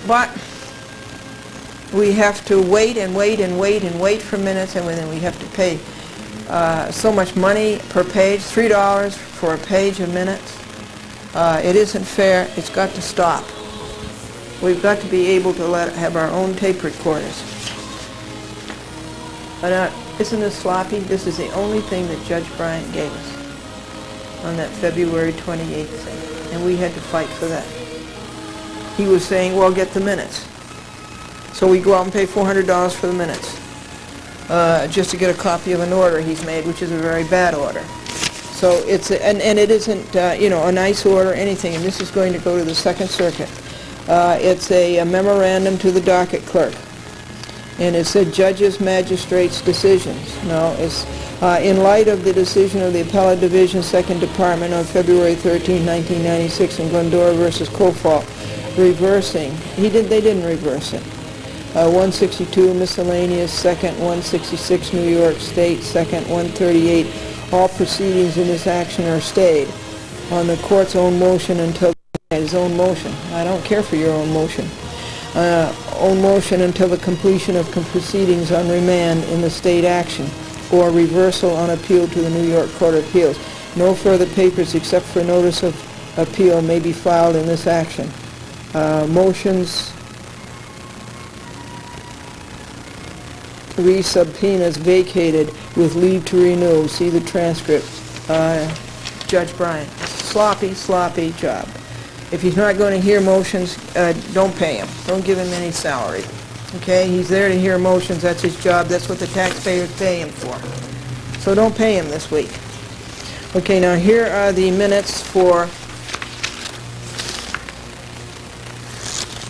But we have to wait and wait and wait and wait for minutes, and then we have to pay so much money per page, $3 for a page of minutes. It isn't fair. It's got to stop. We've got to be able to have our own tape recorders. Isn't this sloppy? This is the only thing that Judge Bryant gave us on that February 28th thing, and we had to fight for that. He was saying, well, get the minutes. So we go out and pay $400 for the minutes just to get a copy of an order he's made, which is a very bad order. So it's and it isn't you know, a nice order or anything, and this is going to go to the Second Circuit. It's a memorandum to the docket clerk, and it said judges, magistrates' decisions. No, it's in light of the decision of the Appellate Division, 2nd Department on February 13, 1996 in Glendora versus Kofalt, reversing. They didn't reverse it. 162 miscellaneous, 2nd 166 New York State, 2nd 138. All proceedings in this action are stayed on the court's own motion until his own motion. I don't care for your own motion. Own motion until the completion of proceedings on remand in the state action or reversal on appeal to the New York Court of Appeals. No further papers except for notice of appeal may be filed in this action. Motions re-subpoenas vacated with leave to renew. See the transcript. Judge Bryant. Sloppy, sloppy job. If he's not going to hear motions, don't pay him. Don't give him any salary. Okay? He's there to hear motions. That's his job. That's what the taxpayers pay him for. So don't pay him this week. Okay, now here are the minutes for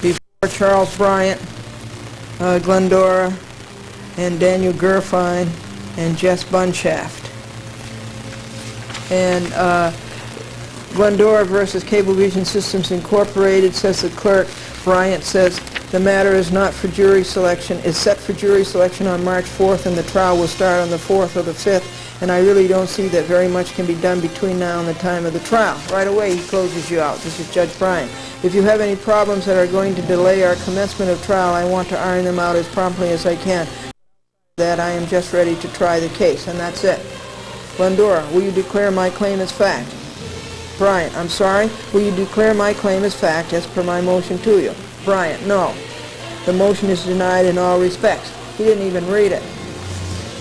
before Charles Bryant, Glendora, and Daniel Gerfine, and Jess Bunshaft. And Glendora versus Cablevision Systems Incorporated, says the clerk. Bryant says the matter is not for jury selection. It's set for jury selection on March 4th, and the trial will start on the 4th or the 5th. And I really don't see that very much can be done between now and the time of the trial. Right away, he closes you out. This is Judge Bryant. If you have any problems that are going to delay our commencement of trial, I want to iron them out as promptly as I can. That I am just ready to try the case, and that's it. Glendora, will you declare my claim as fact? Bryant, I'm sorry, will you declare my claim as fact as per my motion to you? Bryant, no. The motion is denied in all respects. He didn't even read it.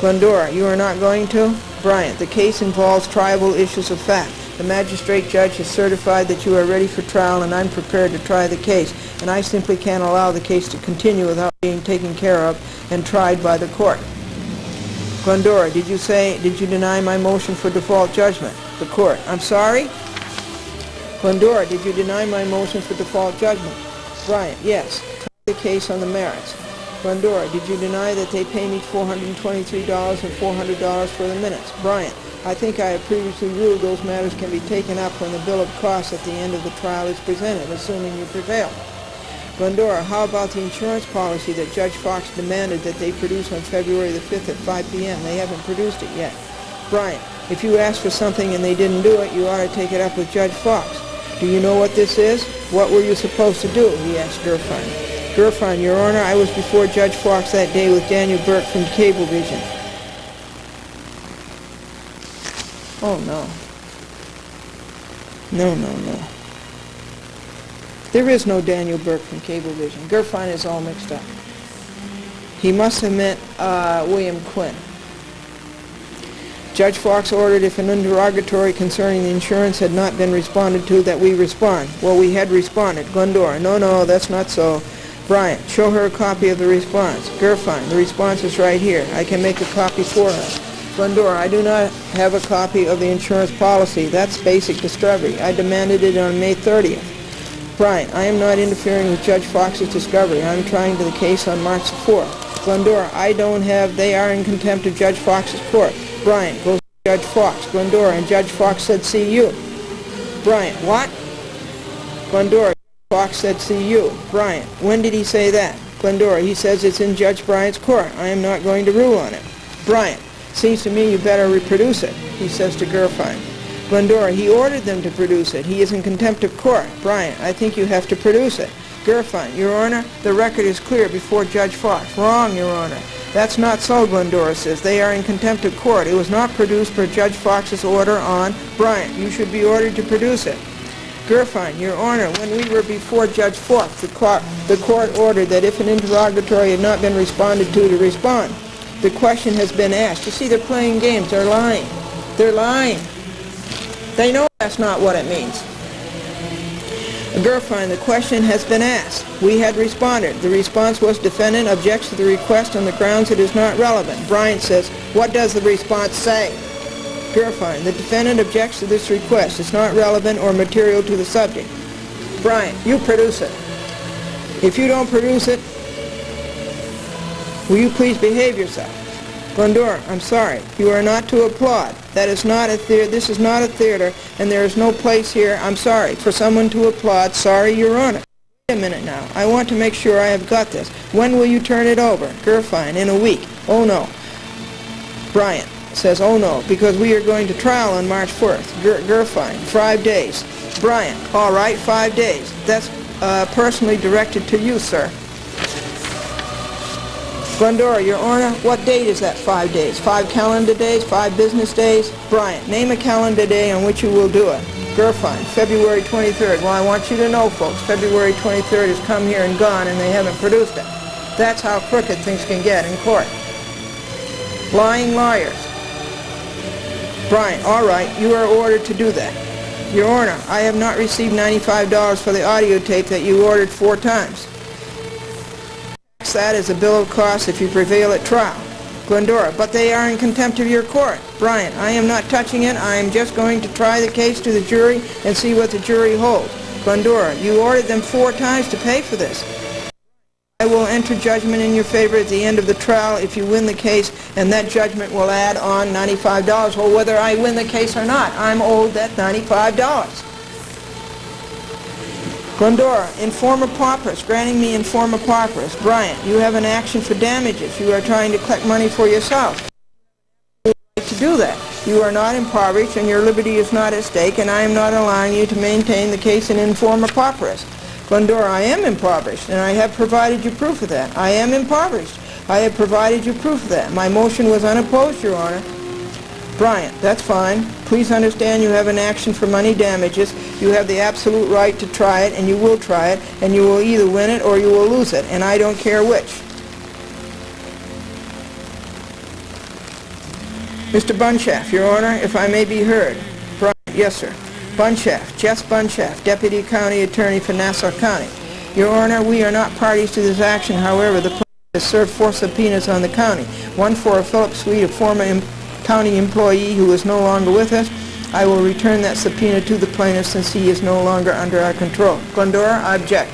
Glendora, you are not going to? Bryant, the case involves triable issues of fact. The magistrate judge has certified that you are ready for trial, and I'm prepared to try the case, and I simply can't allow the case to continue without being taken care of and tried by the court. Glendora, did you deny my motion for default judgment? The court, I'm sorry? Glendora, did you deny my motion for default judgment? Bryant, yes. Try the case on the merits. Glendora, did you deny that they pay me $423 and $400 for the minutes? Bryant, I think I have previously ruled those matters can be taken up when the bill of costs at the end of the trial is presented, assuming you prevail. Glendora, how about the insurance policy that Judge Fox demanded that they produce on February the 5th at 5 p.m.? They haven't produced it yet. Bryant, if you asked for something and they didn't do it, you ought to take it up with Judge Fox. Do you know what this is? What were you supposed to do? He asked Gerfine. Gerfine, Your Honor, I was before Judge Fox that day with Daniel Burke from Cablevision. Oh, no. No. There is no Daniel Burke from Cablevision. Gerfine is all mixed up. He must have meant William Quinn. Judge Fox ordered if an interrogatory concerning the insurance had not been responded to, that we respond. Well, we had responded. Glendora, no, that's not so. Bryant, show her a copy of the response. Gerfine, the response is right here. I can make a copy for her. Glendora, I do not have a copy of the insurance policy. That's basic discovery. I demanded it on May 30th. Bryant, I am not interfering with Judge Fox's discovery. I am trying the case on March 4th. Glendora, they are in contempt of Judge Fox's court. Bryant, goes to Judge Fox. Glendora, and Judge Fox said, see you. Bryant, what? Glendora, Fox said, see you. Bryant, when did he say that? Glendora, he says it's in Judge Bryant's court. I am not going to rule on it. Bryant, seems to me you better reproduce it, he says to Gerfine. Glendora, he ordered them to produce it. He is in contempt of court. Bryant, I think you have to produce it. Gerfine, Your Honor, the record is clear before Judge Fox. Wrong, Your Honor. That's not so, Glendora says. They are in contempt of court. It was not produced per Judge Fox's order on Bryant. You should be ordered to produce it. Gerfine, Your Honor, when we were before Judge Fox, the court ordered that if an interrogatory had not been responded to respond. The question has been asked. You see, they're playing games. They're lying. They're lying. They know that's not what it means. Gerfine, the question has been asked. We had responded. The response was defendant objects to the request on the grounds it is not relevant. Bryant says, what does the response say? Gerfine, the defendant objects to this request. It's not relevant or material to the subject. Bryant, you produce it. If you don't produce it, will you please behave yourself? Glendora, I'm sorry. You are not to applaud. That is not a theater. This is not a theater, and there is no place here, I'm sorry, for someone to applaud. Sorry, Your Honor. Wait a minute now. I want to make sure I have got this. When will you turn it over? Gerfine, in a week. Oh, no. Bryant says, oh, no, because we are going to trial on March 4th. Gerfine, 5 days. Bryant, all right, 5 days. That's personally directed to you, sir. Glendora, Your Honor, what date is that 5 days? 5 calendar days? 5 business days? Bryant, name a calendar day on which you will do it. Gerfine, February 23rd. Well, I want you to know, folks, February 23rd has come here and gone, and they haven't produced it. That's how crooked things can get in court. Lying lawyers. Bryant, all right, you are ordered to do that. Your Honor, I have not received $95 for the audio tape that you ordered 4 times. That is a bill of costs if you prevail at trial. Glendora, but they are in contempt of your court. Bryant, I am not touching it. I am just going to try the case to the jury and see what the jury holds. Glendora, you ordered them 4 times to pay for this. I will enter judgment in your favor at the end of the trial if you win the case, and that judgment will add on $95. Well, whether I win the case or not, I'm owed that $95. Glendora, informer pauperous, granting me informer pauperous. Bryant, you have an action for damages. You are trying to collect money for yourself. You have to do that. You are not impoverished and your liberty is not at stake, and I am not allowing you to maintain the case in informer pauperous. Glendora, I am impoverished, and I have provided you proof of that. I am impoverished. I have provided you proof of that. My motion was unopposed, Your Honor. Bryant, that's fine. Please understand you have an action for money damages. You have the absolute right to try it, and you will try it, and you will either win it or you will lose it, and I don't care which. Mr. Bunshaft, Your Honor, if I may be heard. Bryant, Yes, sir. Bunshaft, Jess Bunshaft, Deputy County Attorney for Nassau County. Your Honor, we are not parties to this action. However, the plaintiff has served 4 subpoenas on the county. One for a Philip Sweet, a former county employee who is no longer with us. I will return that subpoena to the plaintiff since he is no longer under our control. Glendora, I object.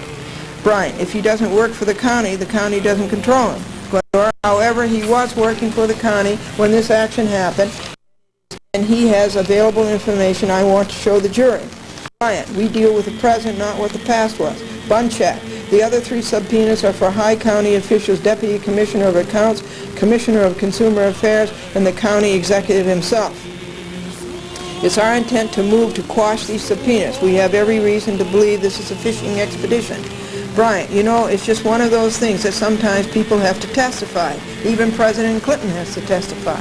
Bryant, if he doesn't work for the county doesn't control him. Glendora, however, he was working for the county when this action happened, and he has available information I want to show the jury. Bryant, we deal with the present, not what the past was. Bunshaft, the other 3 subpoenas are for high county officials, Deputy Commissioner of Accounts, Commissioner of Consumer Affairs, and the county executive himself. It's our intent to move to quash these subpoenas. We have every reason to believe this is a fishing expedition. Bryant, you know, it's just one of those things that sometimes people have to testify. Even President Clinton has to testify.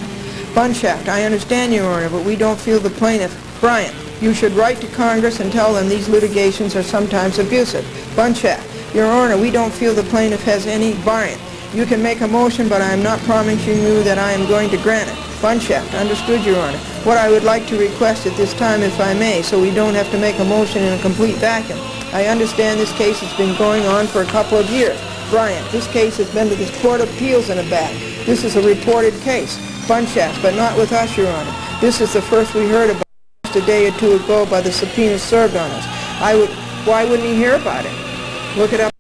Bunshaft, I understand, Your Honor, but we don't feel the plaintiff. Bryant, you should write to Congress and tell them these litigations are sometimes abusive. Bunshaft, Your Honor, we don't feel the plaintiff has any. Bryant, you can make a motion, but I am not promising you that I am going to grant it. Bunshaft, understood, Your Honor. What I would like to request at this time, if I may, so we don't have to make a motion in a complete vacuum. I understand this case has been going on for a couple of years. Bryant, this case has been to the Court of Appeals in a bag. This is a reported case. Bunshaft, but not with us, Your Honor. This is the first we heard about it just a day or 2 ago by the subpoenas served on us. Why wouldn't he hear about it? Look it up.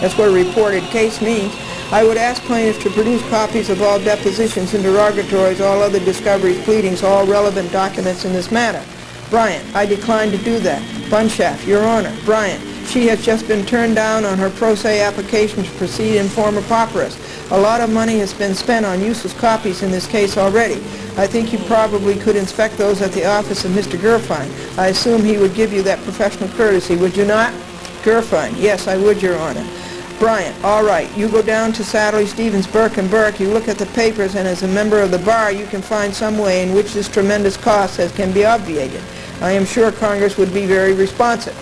That's what a reported case means. I would ask plaintiffs to produce copies of all depositions, interrogatories, all other discoveries, pleadings, all relevant documents in this matter. Bryant, I decline to do that. Bunshaft, Your Honor. Bryant, she has just been turned down on her pro se application to proceed in forma pauperis. A lot of money has been spent on useless copies in this case already. I think you probably could inspect those at the office of Mr. Gerfine. I assume he would give you that professional courtesy, would you not? Gerfine, yes, I would, Your Honor. Bryant, all right, you go down to Satterley, Stevens, Burke & Burke, you look at the papers, and as a member of the bar, you can find some way in which this tremendous cost can be obviated. I am sure Congress would be very responsive.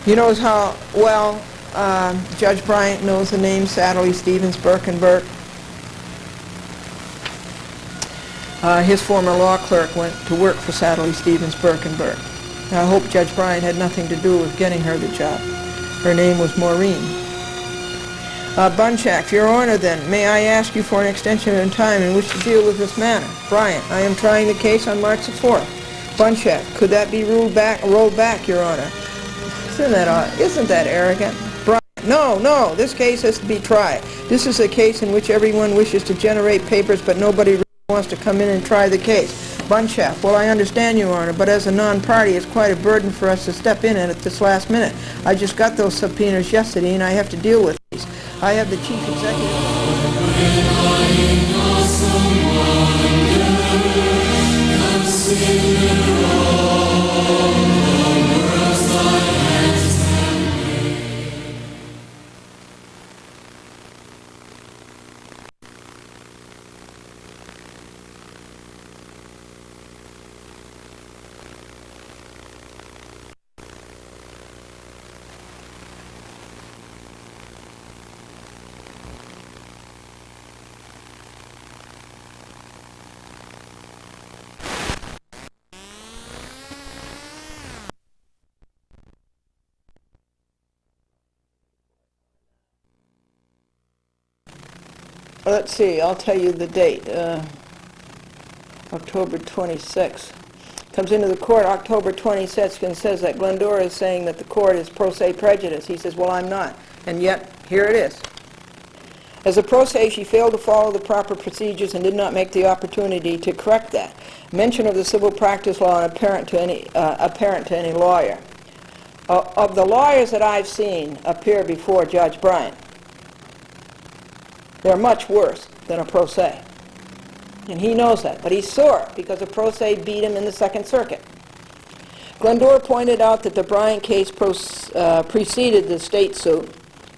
You know how well Judge Bryant knows the name Satterley, Stevens, Burke & Burke? His former law clerk went to work for Satterley, Stevens, Burke & Burke. I hope Judge Bryant had nothing to do with getting her the job. Her name was Maureen. Bunshaft, Your Honor, then, may I ask you for an extension of time in which to deal with this matter? Bryant, I am trying the case on March the 4th. Bunshaft, could that be rolled back, Your Honor? Isn't that arrogant? Bryant, no, this case has to be tried. This is a case in which everyone wishes to generate papers, but nobody really wants to come in and try the case. Bunshaft, well, I understand, Your Honor, but as a non-party, it's quite a burden for us to step in at this last minute. I just got those subpoenas yesterday, and I have to deal with these. I have the chief Let's see, I'll tell you the date. October 26th. Comes into the court October 26th and says that Glendora is saying that the court is pro se prejudice. He says, well, I'm not. And yet, here it is. As a pro se, she failed to follow the proper procedures and did not make the opportunity to correct that. Mention of the civil practice law and apparent to any lawyer. Of the lawyers that I've seen appear before Judge Bryant, they're much worse than a pro se. And he knows that. But he's sore because a pro se beat him in the Second Circuit. Glendora pointed out that the Bryant case preceded the state suit.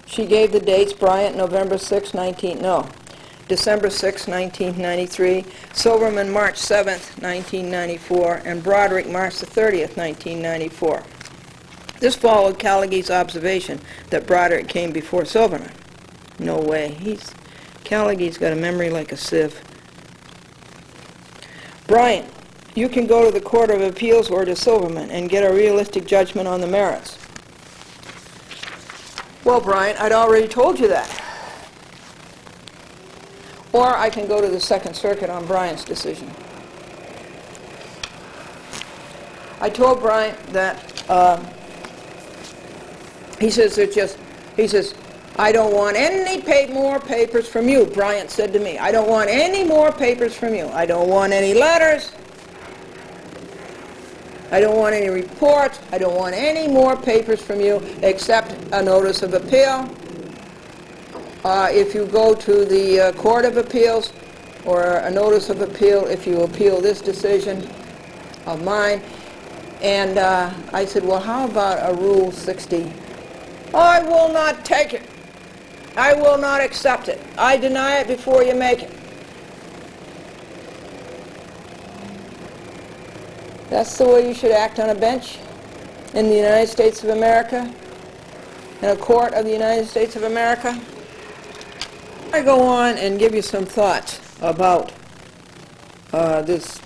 She gave the dates: Bryant, November 6, December 6, 1993, Silverman, March 7, 1994, and Broderick, March the 30th, 1994. This followed Callaghan's observation that Broderick came before Silverman. No way. Callaghan's got a memory like a sieve. Bryant you can go to the Court of Appeals or to Silverman and get a realistic judgment on the merits. Well, Bryant, I'd already told you that. Or I can go to the Second Circuit on Bryant's decision. I told Bryant that, he says, I don't want any more papers from you. Bryant said to me, I don't want any more papers from you. I don't want any letters. I don't want any reports. I don't want any more papers from you except a notice of appeal. If you go to the Court of Appeals, or a notice of appeal if you appeal this decision of mine. And I said, well, how about a Rule 60? I will not take it. I will not accept it. I deny it before you make it. That's the way you should act on a bench in the United States of America, in a court of the United States of America. I go on and give you some thoughts about this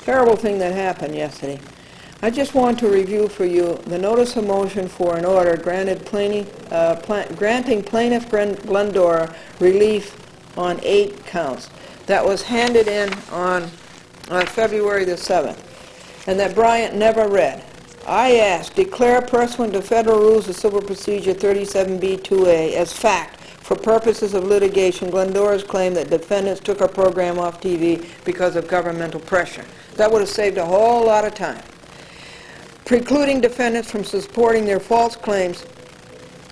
terrible thing that happened yesterday. I just want to review for you the notice of motion for an order granting plaintiff Glendora relief on 8 counts. That was handed in on February the 7th, and that Bryant never read. I ask, declare pursuant to Federal Rules of Civil Procedure 37B2A as fact for purposes of litigation Glendora's claim that defendants took her program off TV because of governmental pressure. That would have saved a whole lot of time. Precluding defendants from supporting their false claims,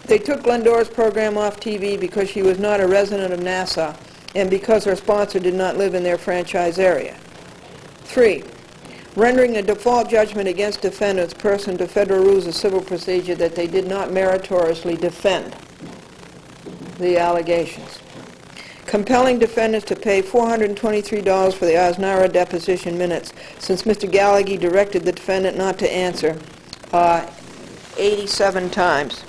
they took Glendora's program off TV because she was not a resident of Nassau and because her sponsor did not live in their franchise area. 3. Rendering a default judgment against defendants pursuant to Federal Rules of Civil Procedure that they did not meritoriously defend the allegations. Compelling defendants to pay $423 for the Osnara deposition minutes, since Mr. Gallagher directed the defendant not to answer 87 times,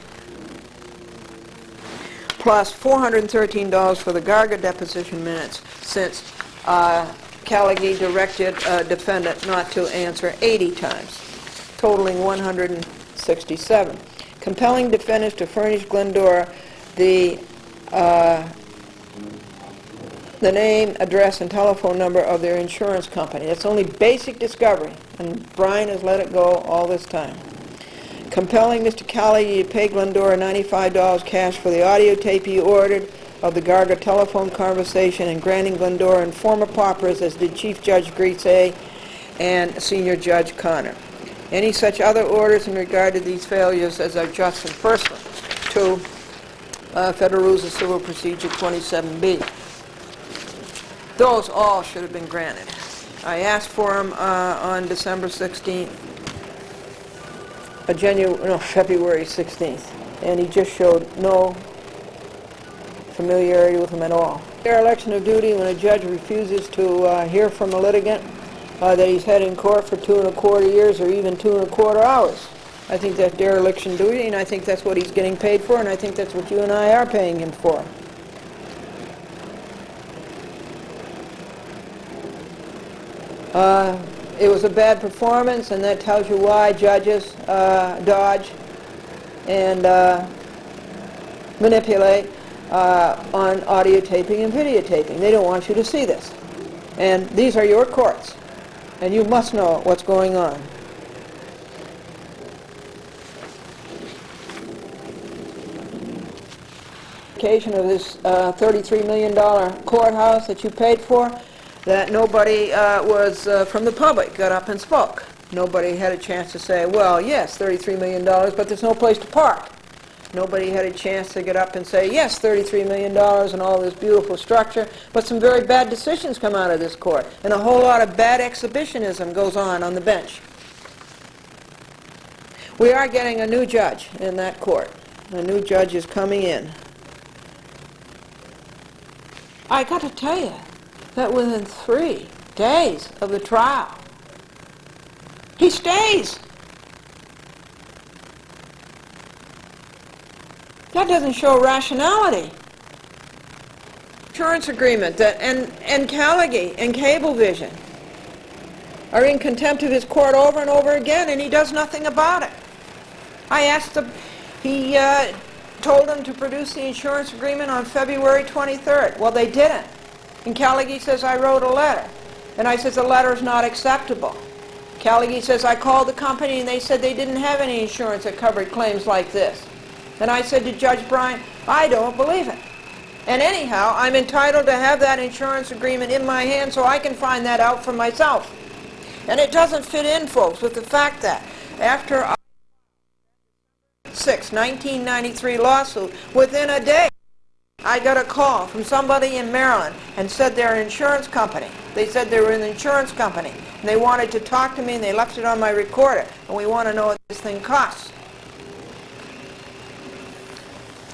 plus $413 for the Garga deposition minutes, since Gallagher directed a defendant not to answer 80 times, totaling 167. Compelling defendants to furnish Glendora the name, address, and telephone number of their insurance company. That's only basic discovery, and Brian has let it go all this time. Compelling Mr. Gallagher to pay Glendora $95 cash for the audio tape he ordered of the Garga telephone conversation, and granting Glendora and former paupers, as did Chief Judge Gritze and Senior Judge Connor. Any such other orders in regard to these failures as are just and pursuant to Federal Rules of Civil Procedure 27B. Those all should have been granted. I asked for them on December 16th, February 16th, and he just showed no familiarity with them at all. Dereliction of duty when a judge refuses to hear from a litigant that he's had in court for 2 1/4 years or even 2 1/4 hours. I think that's dereliction of duty, and I think that's what he's getting paid for, and I think that's what you and I are paying him for. It was a bad performance, and that tells you why judges dodge and manipulate on audio taping and videotaping. They don't want you to see this. And these are your courts, and you must know what's going on. Occasion of this $33 million courthouse that you paid for, that nobody was from the public got up and spoke. Nobody had a chance to say, well, yes, $33 million, but there's no place to park. Nobody had a chance to get up and say, yes, $33 million and all this beautiful structure, but some very bad decisions come out of this court, and a whole lot of bad exhibitionism goes on the bench. We are getting a new judge in that court. A new judge is coming in. I got to tell you that within 3 days of the trial, he stays. That doesn't show rationality. insurance agreement that, and Callagy and Cablevision are in contempt of his court over and over again, and he does nothing about it. I asked him, he told them to produce the insurance agreement on February 23rd. Well, they didn't. And Callagy says, I wrote a letter. And I said, the letter is not acceptable. Callagy says, I called the company and they said they didn't have any insurance that covered claims like this. And I said to Judge Bryant, I don't believe it. And anyhow, I'm entitled to have that insurance agreement in my hand so I can find that out for myself. And it doesn't fit in, folks, with the fact that after our 1993 lawsuit, within a day, I got a call from somebody in Maryland and said they're an insurance company. They said they were an insurance company. And they wanted to talk to me, and they left it on my recorder. And we want to know what this thing costs.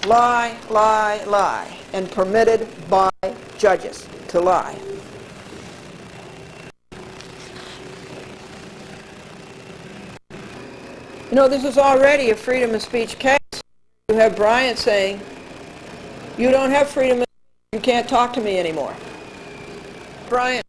Lie, lie, lie. And permitted by judges to lie. You know, this is already a freedom of speech case. You have Bryant saying, you don't have freedom of speech, you can't talk to me anymore. Bryant